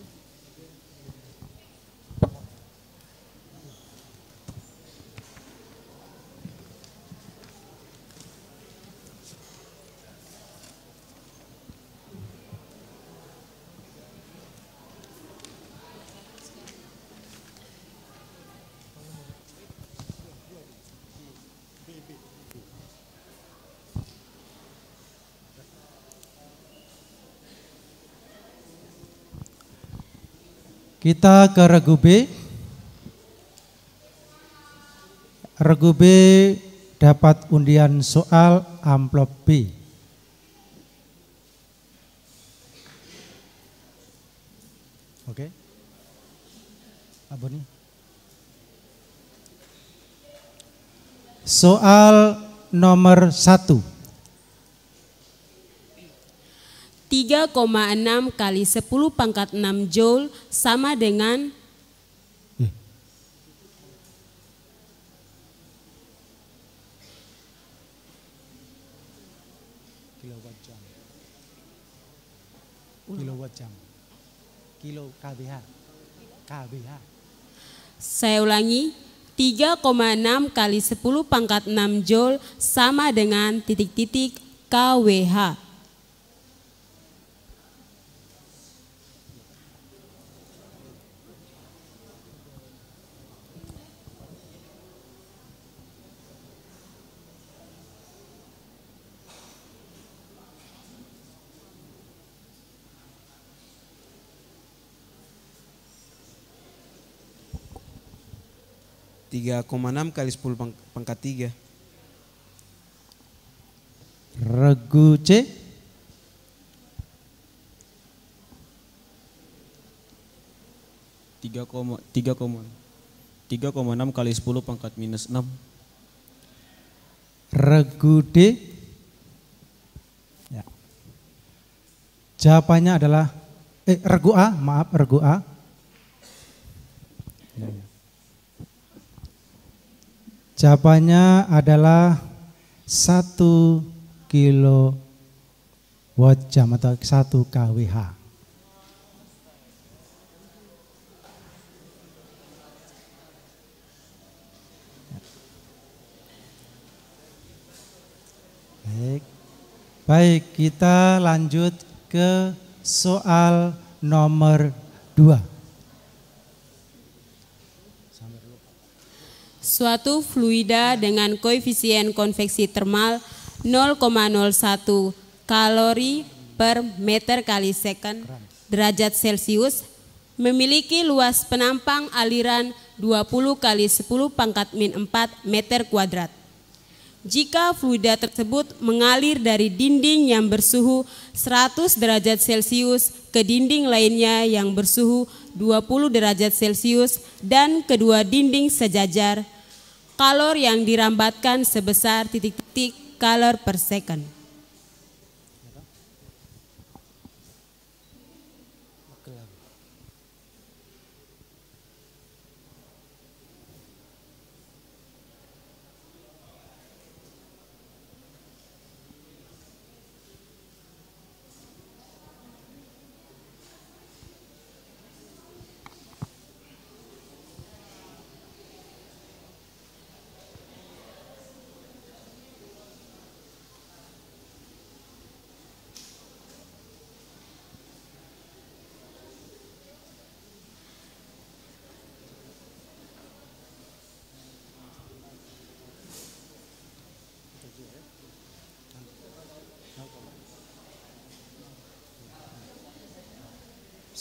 Kita ke regu B. Regu B dapat undian soal amplop B. Oke. Aboni. Soal nomor 1. 3,6 kali 10 pangkat 6 Joule sama dengan kilowatt jam. Kilowatt jam. Kilo kWh. kWh. Saya ulangi, 3,6 kali 10 pangkat 6 Joule sama dengan titik-titik kWh. Tiga 3,6 kali 10 pangkat 3. Regu C. 3,6 kali 10 pangkat minus 6. Regu D. Ya. Jawabannya adalah regu A, maaf, regu A. Jawabannya adalah 1 kilowatt jam atau 1 kWh. Baik, kita lanjut ke soal nomor 2. Suatu fluida dengan koefisien konveksi termal 0,01 kalori per meter kali second derajat Celcius memiliki luas penampang aliran 20 kali 10 pangkat min 4 meter kuadrat. Jika fluida tersebut mengalir dari dinding yang bersuhu 100 derajat Celcius ke dinding lainnya yang bersuhu 20 derajat Celcius dan kedua dinding sejajar, kalor yang dirambatkan sebesar titik-titik kalor per second.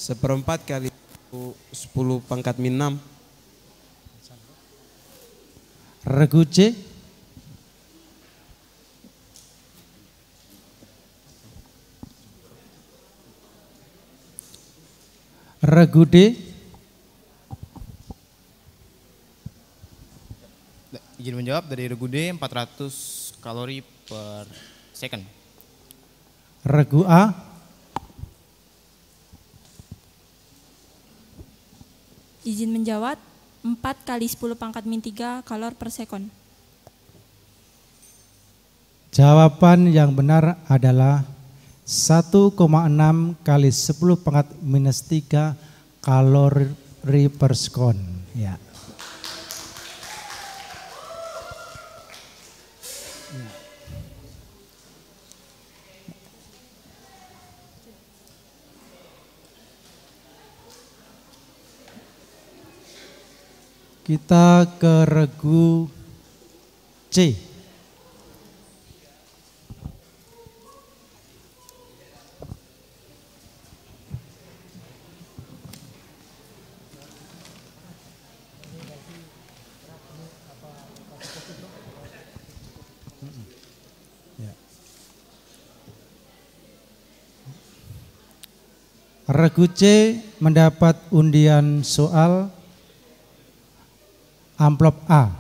Seperempat kali 10 pangkat min 6. Regu C. Regu D. Izin menjawab dari regu D 400 kalori per second. Regu A. Izin menjawab 4 kali 10 pangkat min 3 kalor per second. Jawaban yang benar adalah 1,6 kali 10 pangkat minus 3 kalori per sekon. Ya. Kita ke regu C. Regu C mendapat undian soal amplop A.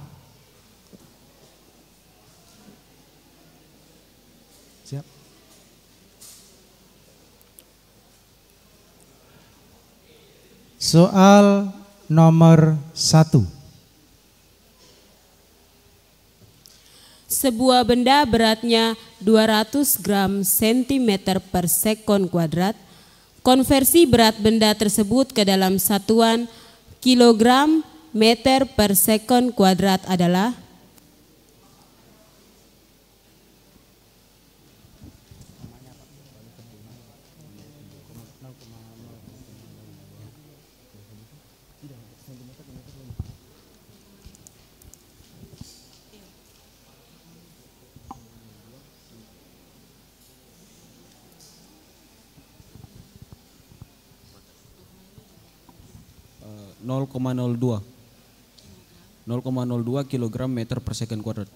Siap. Soal nomor 1. Sebuah benda beratnya 200 gram cm per sekon kuadrat. Konversi berat benda tersebut ke dalam satuan kilogram meter per sekon kuadrat adalah uh, 0,02 kilogram meter per second kuadrat.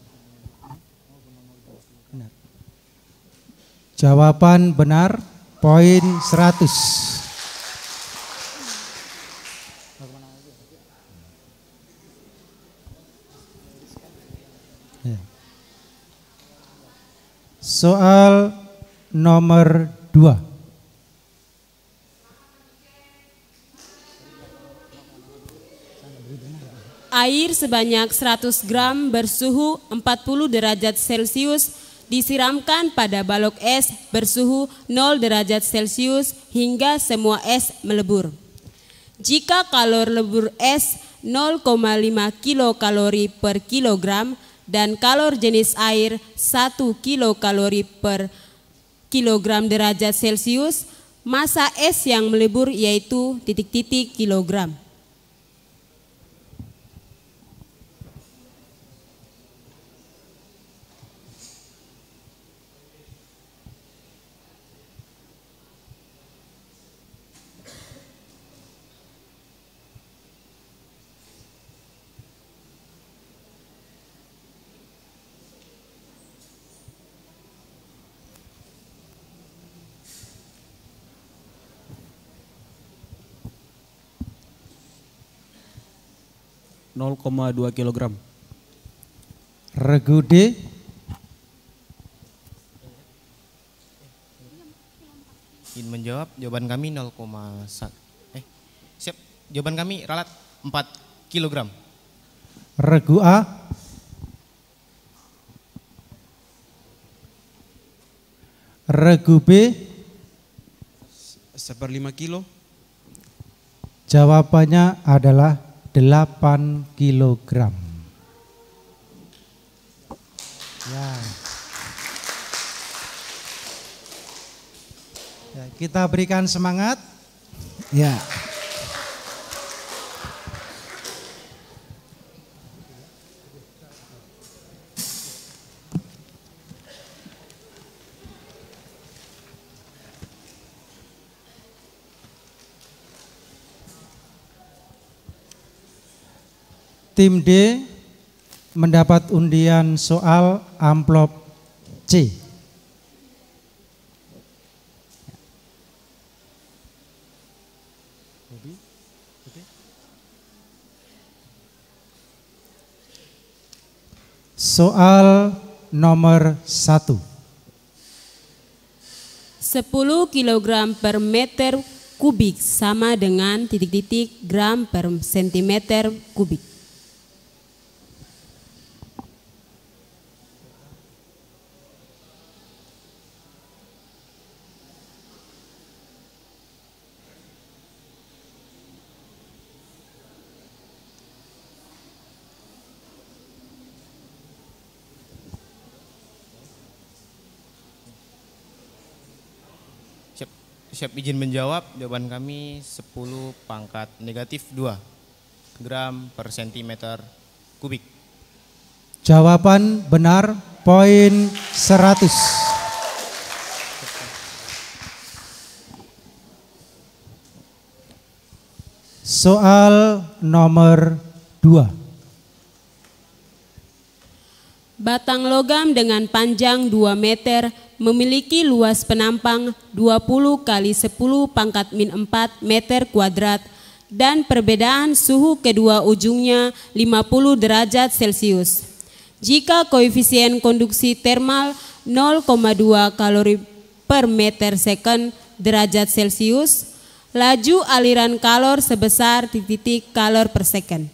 Jawaban benar, poin 100. Ya. Soal nomor 2. Air sebanyak 100 gram bersuhu 40 derajat Celcius disiramkan pada balok es bersuhu 0 derajat Celcius hingga semua es melebur. Jika kalori lebur es 0,5 kilokalori per kilogram dan kalori jenis air 1 kilokalori per kilogram derajat Celcius, massa es yang melebur yaitu titik-titik kilogram. (0,2 kilogram). Regu D. Ingin menjawab, jawaban kami 0,1. Siap, jawaban kami ralat 4 kilogram. Regu A. Regu B. 1/5 kilo. Jawabannya adalah 8 kilogram. Ya. Ya, kita berikan semangat. Ya. Tim D mendapat undian soal amplop C. Soal nomor 1. 10 kg per meter kubik sama dengan titik-titik gram per sentimeter kubik. Siap izin menjawab, jawaban kami 10 pangkat negatif 2 gram per sentimeter kubik. Jawaban benar, poin 100. Soal nomor 2. Batang logam dengan panjang 2 meter memiliki luas penampang 20 kali 10 pangkat min 4 meter kuadrat dan perbedaan suhu kedua ujungnya 50 derajat Celcius. Jika koefisien konduksi termal 0,2 kalori per meter second derajat Celcius, laju aliran kalor sebesar titik kalor per second.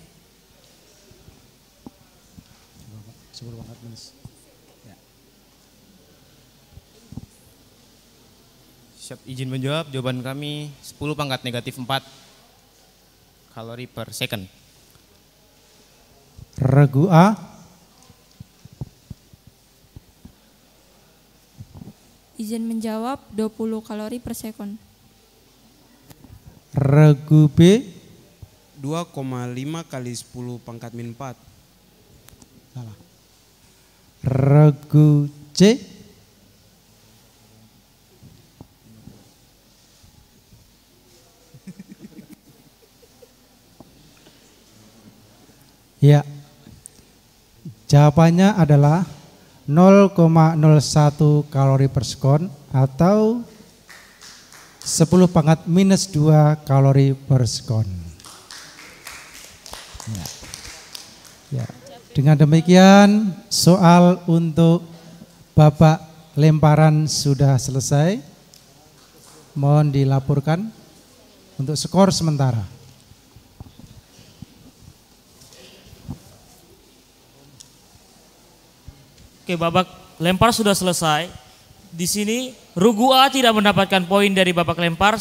Siap izin menjawab, jawaban kami 10 pangkat negatif 4 kalori per second. Regu A. Izin menjawab 20 kalori per second. Regu B. 2,5 kali 10 pangkat min 4. Salah. Regu C. Ya, jawabannya adalah 0,01 kalori per sekon atau 10 pangkat minus 2 kalori per sekon. Ya. Ya. Dengan demikian soal untuk babak lemparan sudah selesai. Mohon dilaporkan untuk skor sementara. Oke, babak lempar sudah selesai. Di sini Rugu A tidak mendapatkan poin dari babak lempar.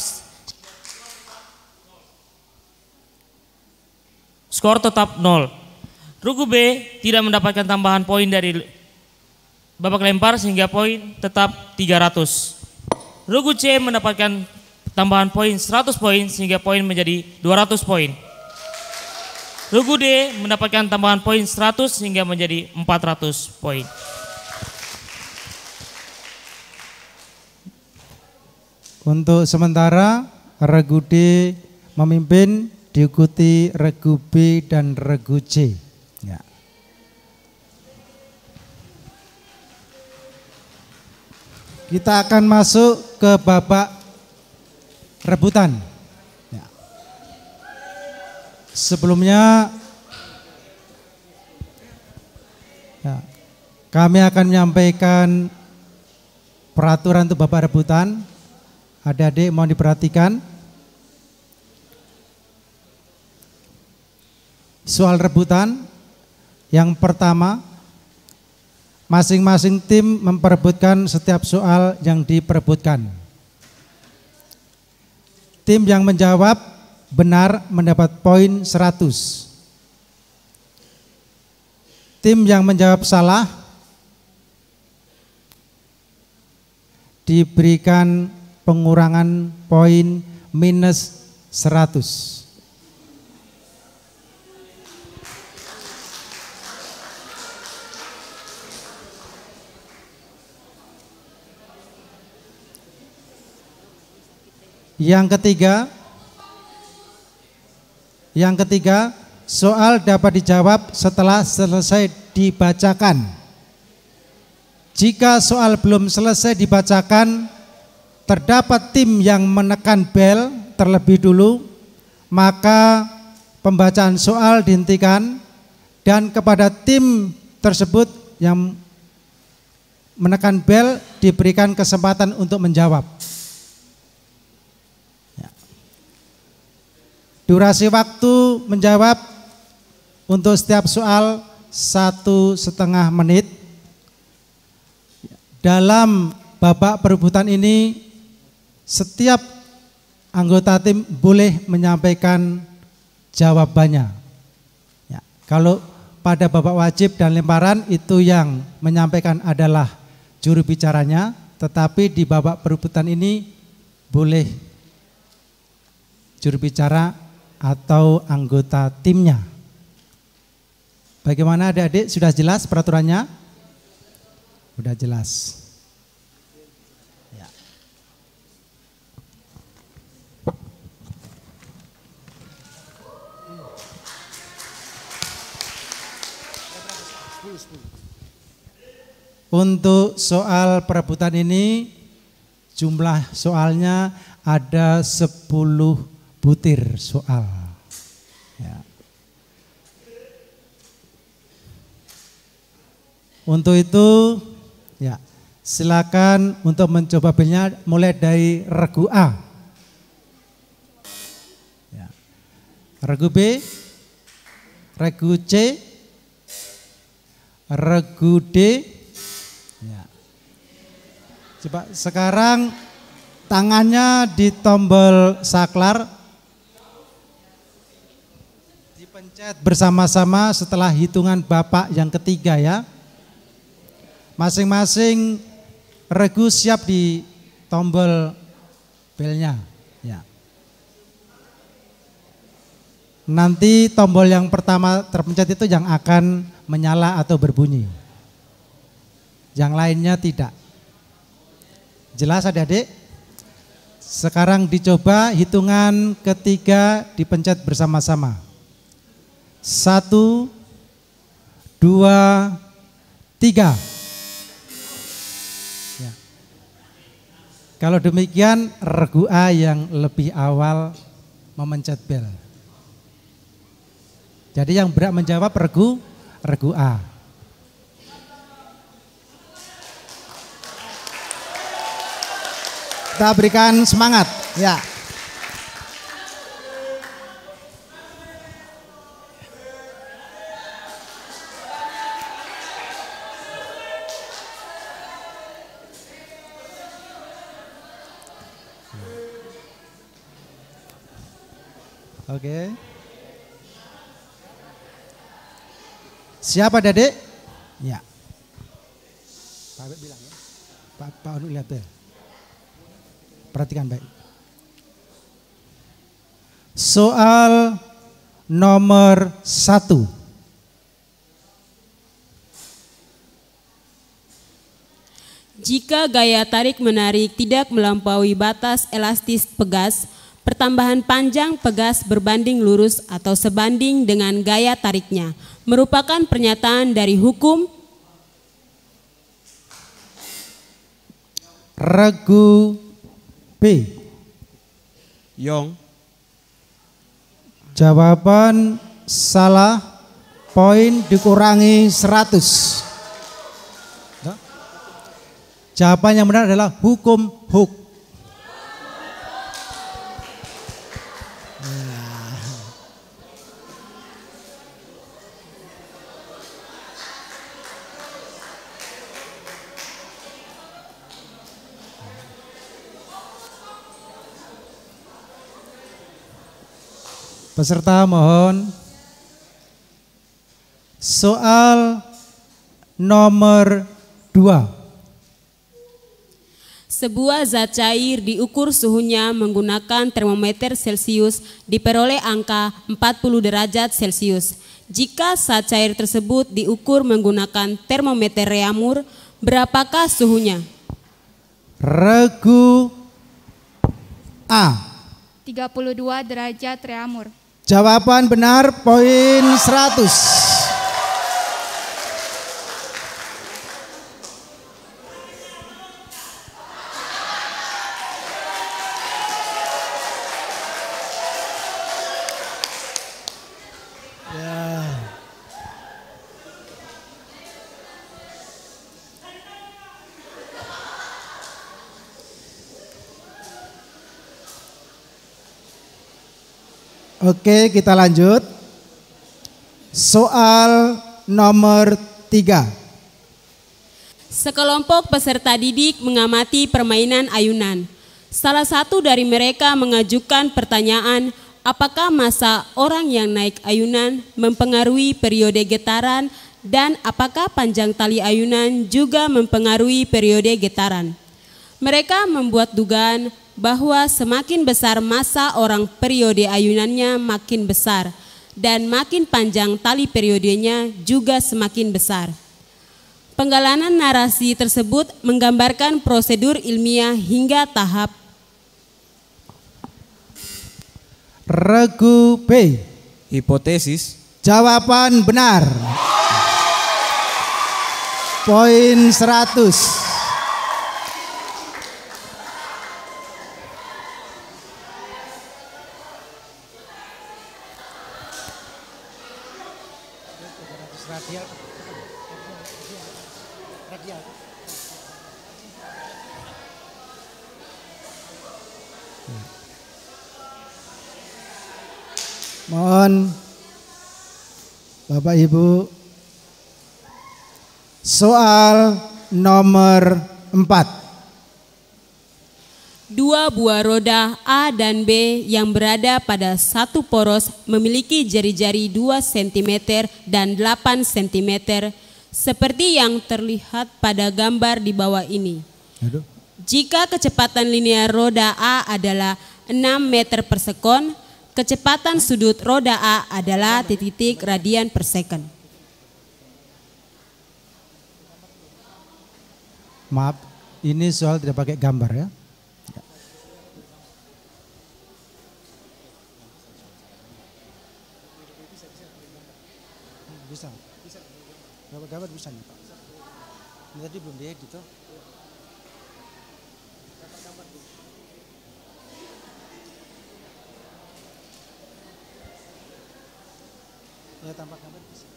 Skor tetap 0. Rugu B tidak mendapatkan tambahan poin dari babak lempar sehingga poin tetap 300. Rugu C mendapatkan tambahan poin 100 poin sehingga poin menjadi 200 poin. Rugu D mendapatkan tambahan poin 100 sehingga menjadi 400 poin. Untuk sementara Regu D memimpin, diikuti Regu B dan Regu C. Ya. Kita akan masuk ke babak rebutan. Ya. Sebelumnya ya, kami akan menyampaikan peraturan untuk babak rebutan. Adik-adik mohon diperhatikan. Soal rebutan yang pertama, masing-masing tim memperebutkan setiap soal yang diperebutkan. Tim yang menjawab benar mendapat poin 100. Tim yang menjawab salah diberikan pengurangan poin minus 100. Yang ketiga, soal dapat dijawab setelah selesai dibacakan. Jika soal belum selesai dibacakan, terdapat tim yang menekan bel terlebih dulu, maka pembacaan soal dihentikan dan kepada tim tersebut yang menekan bel diberikan kesempatan untuk menjawab. Durasi waktu menjawab untuk setiap soal 1,5 menit. Dalam babak perebutan ini setiap anggota tim boleh menyampaikan jawabannya. Ya, kalau pada babak wajib dan lemparan itu yang menyampaikan adalah juru bicaranya, tetapi di babak perebutan ini boleh juru bicara atau anggota timnya. Bagaimana adik-adik, sudah jelas peraturannya? Sudah jelas. Ya. Untuk soal perebutan ini jumlah soalnya ada 10 butir soal. Ya. Untuk itu, ya, silakan untuk mencoba belnya mulai dari regu A, ya. Regu B, regu C, regu D. Ya. Coba sekarang tangannya di tombol saklar. Pencet bersama-sama setelah hitungan Bapak yang ketiga ya. Masing-masing regu siap di tombol belnya ya. Nanti tombol yang pertama terpencet itu yang akan menyala atau berbunyi. Yang lainnya tidak. Jelas adik-adik? Sekarang dicoba hitungan ketiga dipencet bersama-sama. 1, 2, 3. Ya. Kalau demikian regu A yang lebih awal memencet bel. Jadi yang berhak menjawab regu regu A. Kita berikan semangat, ya. Oke. Siapa Dedek? Ya. Pak Abed bilang ya. Pak Anu lihat ya. Perhatikan baik. Soal nomor 1. Jika gaya tarik-menarik tidak melampaui batas elastis pegas, pertambahan panjang pegas berbanding lurus atau sebanding dengan gaya tariknya merupakan pernyataan dari hukum regu B. Yong. Jawaban salah, poin dikurangi 100. Jawaban yang benar adalah hukum Hooke. Peserta mohon. Soal nomor 2. Sebuah zat cair diukur suhunya menggunakan termometer Celcius diperoleh angka 40 derajat Celcius. Jika zat cair tersebut diukur menggunakan termometer Reaumur, berapakah suhunya? Regu A. 32 derajat Reaumur. Jawaban benar, poin 100. Oke, kita lanjut. Soal nomor 3. Sekelompok peserta didik mengamati permainan ayunan. Salah satu dari mereka mengajukan pertanyaan, apakah masa orang yang naik ayunan mempengaruhi periode getaran dan apakah panjang tali ayunan juga mempengaruhi periode getaran. Mereka membuat dugaan bahwa semakin besar masa orang periode ayunannya makin besar dan makin panjang tali periodenya juga semakin besar. Penggalanan narasi tersebut menggambarkan prosedur ilmiah hingga tahap Regu B. Hipotesis. Jawaban benar. Poin 100. Mohon Bapak Ibu, soal nomor 4. Dua buah roda A dan B yang berada pada satu poros memiliki jari-jari 2 cm dan 8 cm seperti yang terlihat pada gambar di bawah ini. Aduh. Jika kecepatan linear roda A adalah 6 meter per sekon, kecepatan sudut roda A adalah titik radian per second. Maaf, ini soal tidak pakai gambar ya. Bisa. Gambar bisa nih Pak. Ini tadi belum diedit toh. Ya tampak gambar bisa.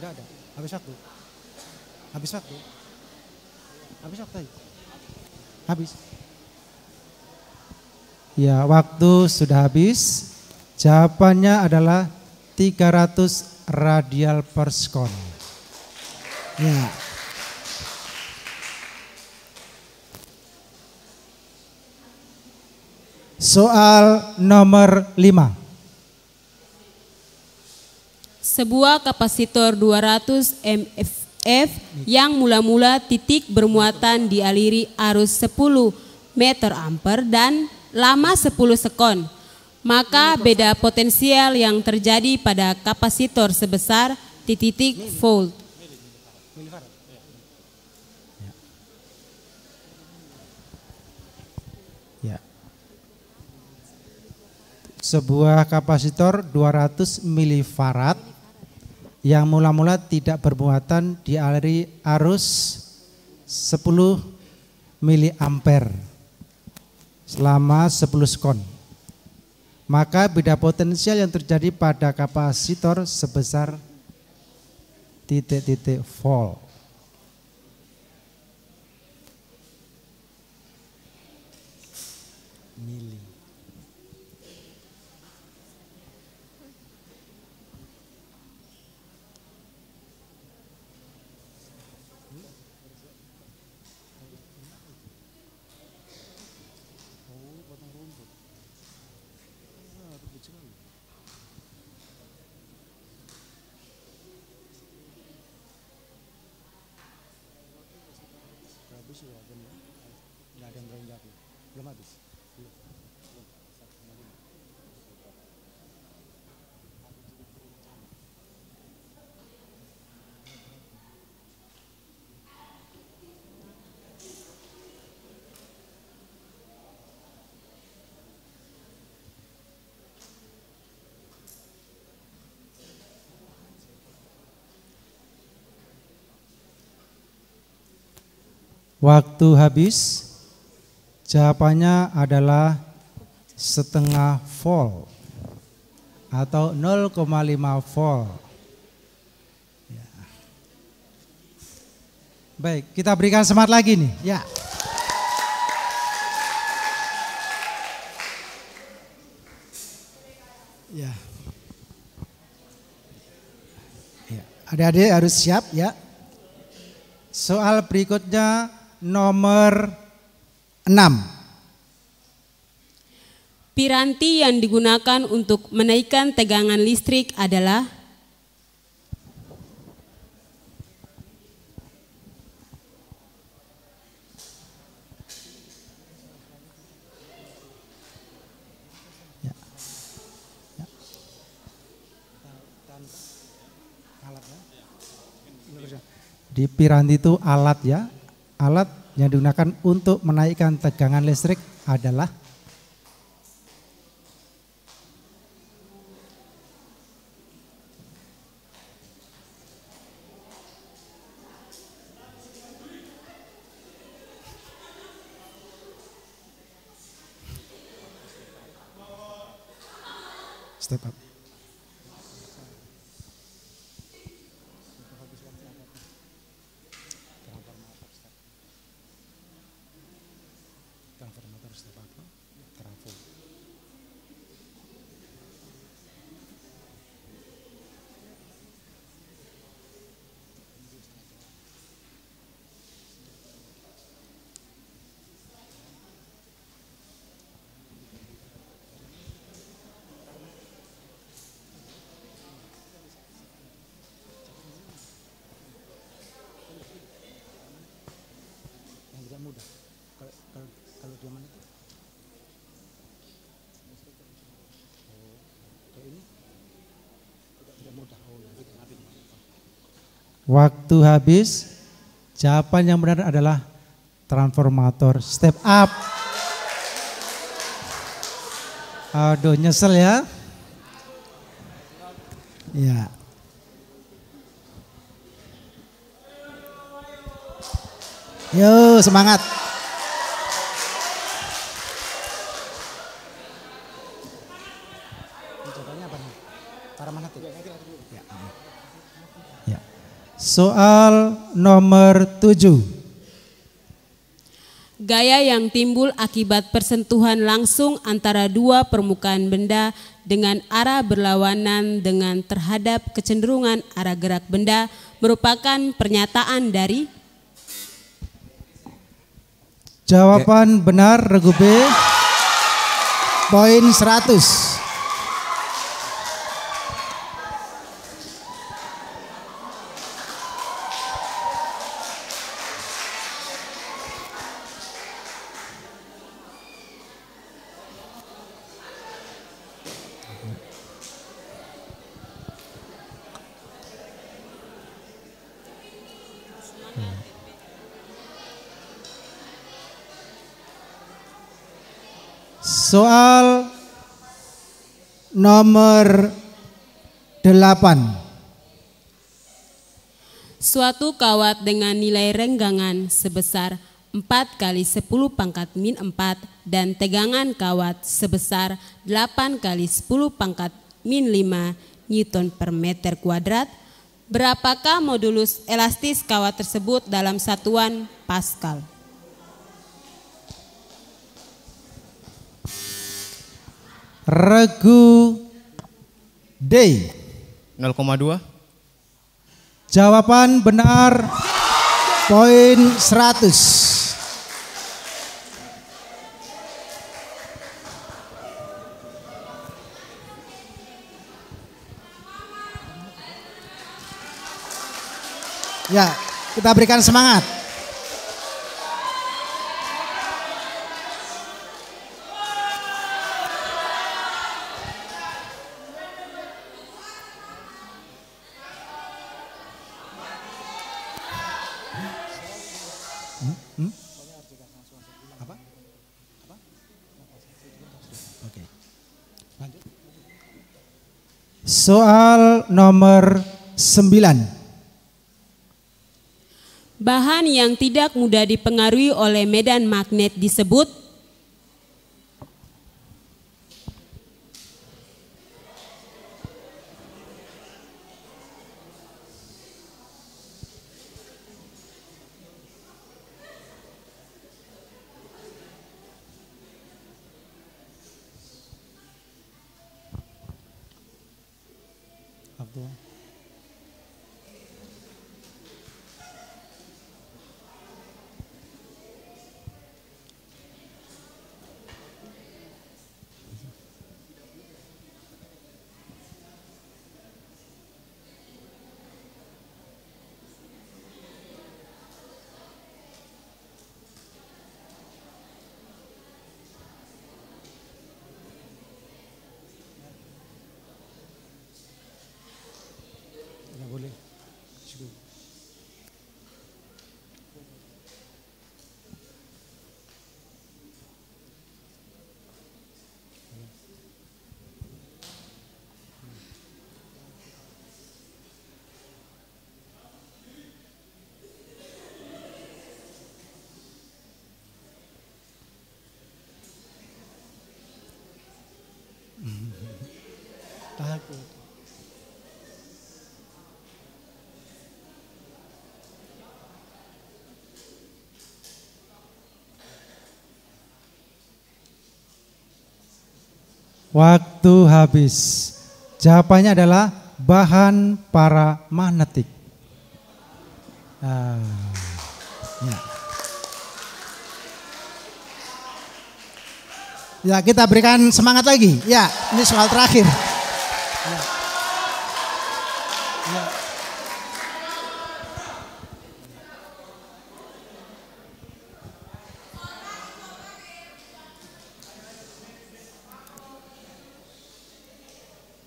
Enggak ada. Habis waktu. Habis waktu. Habis waktu. Habis. Ya, waktu sudah habis. Jawabannya adalah 300 radial per sekon. Ya. Soal nomor 5. Sebuah kapasitor 200 mF yang mula-mula titik bermuatan dialiri arus 10 meter ampere dan lama 10 sekon. Maka beda potensial yang terjadi pada kapasitor sebesar titik volt. Ya. Sebuah kapasitor 200 milifarad yang mula-mula tidak bermuatan dialiri arus 10 miliampere selama 10 sekon. Maka beda potensial yang terjadi pada kapasitor sebesar titik-titik volt. Waktu habis. Jawabannya adalah setengah volt atau 0,5 volt. Ya. Baik, kita berikan semangat lagi nih. Ya. Ya. Ya. Adik-adik harus siap ya. Soal berikutnya nomor 6. Piranti yang digunakan untuk menaikkan tegangan listrik adalah di piranti itu alat ya. Alat yang digunakan untuk menaikkan tegangan listrik adalah step up. mudah. Kalau zaman itu ini tidak mudah. Waktu habis. Jawaban yang benar adalah transformator step up. Aduh, nyesel ya. Ya. Yo, semangat. Jawabannya apa nih? Para manat ya. Ya. Soal nomor 7. Gaya yang timbul akibat persentuhan langsung antara dua permukaan benda dengan arah berlawanan dengan terhadap kecenderungan arah gerak benda merupakan pernyataan dari. Jawaban benar regu B. Poin 100. Soal nomor 8. Suatu kawat dengan nilai renggangan sebesar 4 kali 10 pangkat min 4 dan tegangan kawat sebesar 8 kali 10 pangkat min 5 Newton per meter kuadrat. Berapakah modulus elastis kawat tersebut dalam satuan Pascal? Regu D. 0,2. Jawaban benar poin 100. Ya, kita berikan semangat. Soal nomor 9. Bahan yang tidak mudah dipengaruhi oleh medan magnet disebut. Takut. Waktu habis. Jawabannya adalah bahan paramagnetik. Ya. Ya, kita berikan semangat lagi. Ya, ini soal terakhir. Ya. Ya.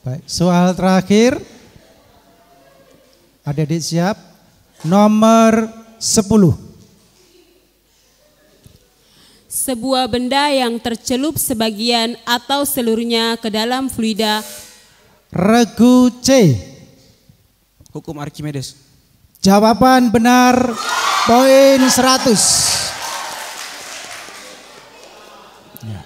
Baik, soal terakhir. Adik-adik siap? Nomor 10. Sebuah benda yang tercelup sebagian atau seluruhnya ke dalam fluida. Regu C. Hukum Archimedes. Jawaban benar poin 100. Ya.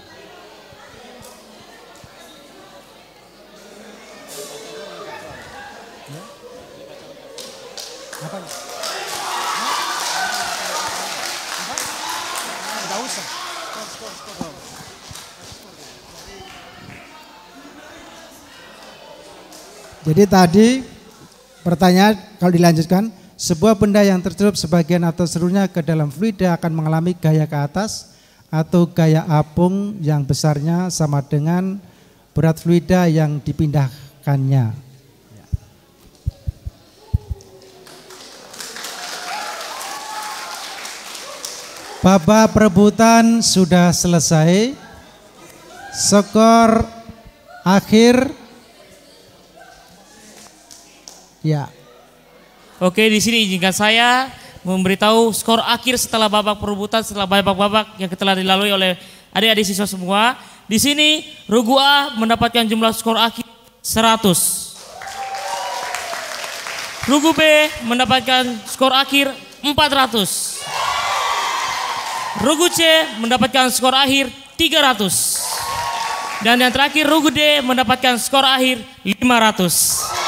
Apa? Enggak usah. Skor. Jadi tadi pertanyaan kalau dilanjutkan, sebuah benda yang tercelup sebagian atau seluruhnya ke dalam fluida akan mengalami gaya ke atas atau gaya apung yang besarnya sama dengan berat fluida yang dipindahkannya. Babak perebutan sudah selesai. Skor akhir. Ya. Oke, di sini izinkan saya memberitahu skor akhir setelah babak perebutan, setelah babak-babak yang telah dilalui oleh adik-adik siswa semua. Di sini Rugu A mendapatkan jumlah skor akhir 100. Rugu B mendapatkan skor akhir 400. Rugu C mendapatkan skor akhir 300. Dan yang terakhir Rugu D mendapatkan skor akhir 500.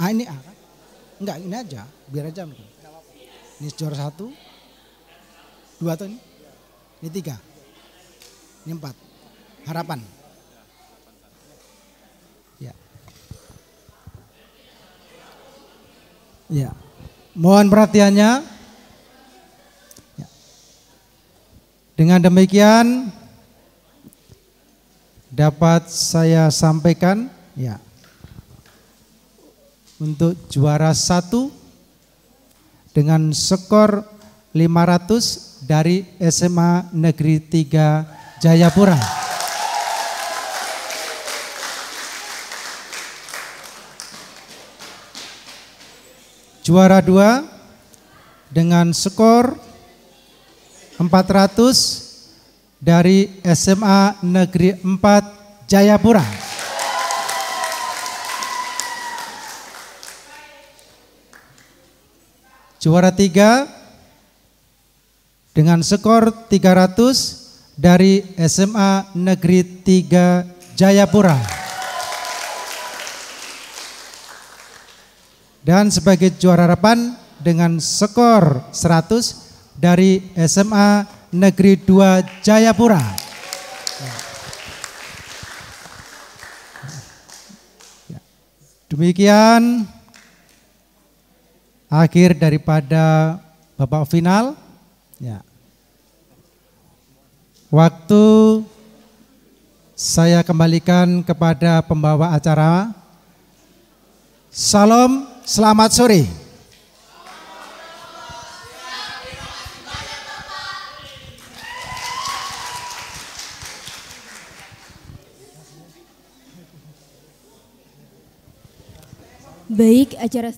Ini A kan? Enggak, ini aja, biar aja mungkin. Ini juara 1, 2 atau ini? Ini 3, ini 4. Harapan. Ya. Ya. Mohon perhatiannya. Ya. Dengan demikian dapat saya sampaikan, ya. Untuk juara 1 dengan skor 500 dari SMA Negeri 3 Jayapura. Juara 2 dengan skor 400 dari SMA Negeri 4 Jayapura. Juara 3 dengan skor 300 dari SMA Negeri 3 Jayapura. Dan sebagai juara harapan dengan skor 100 dari SMA Negeri 2 Jayapura. Demikian akhir daripada babak final. Ya. Waktu saya kembalikan kepada pembawa acara. Salam, selamat sore. Baik, acara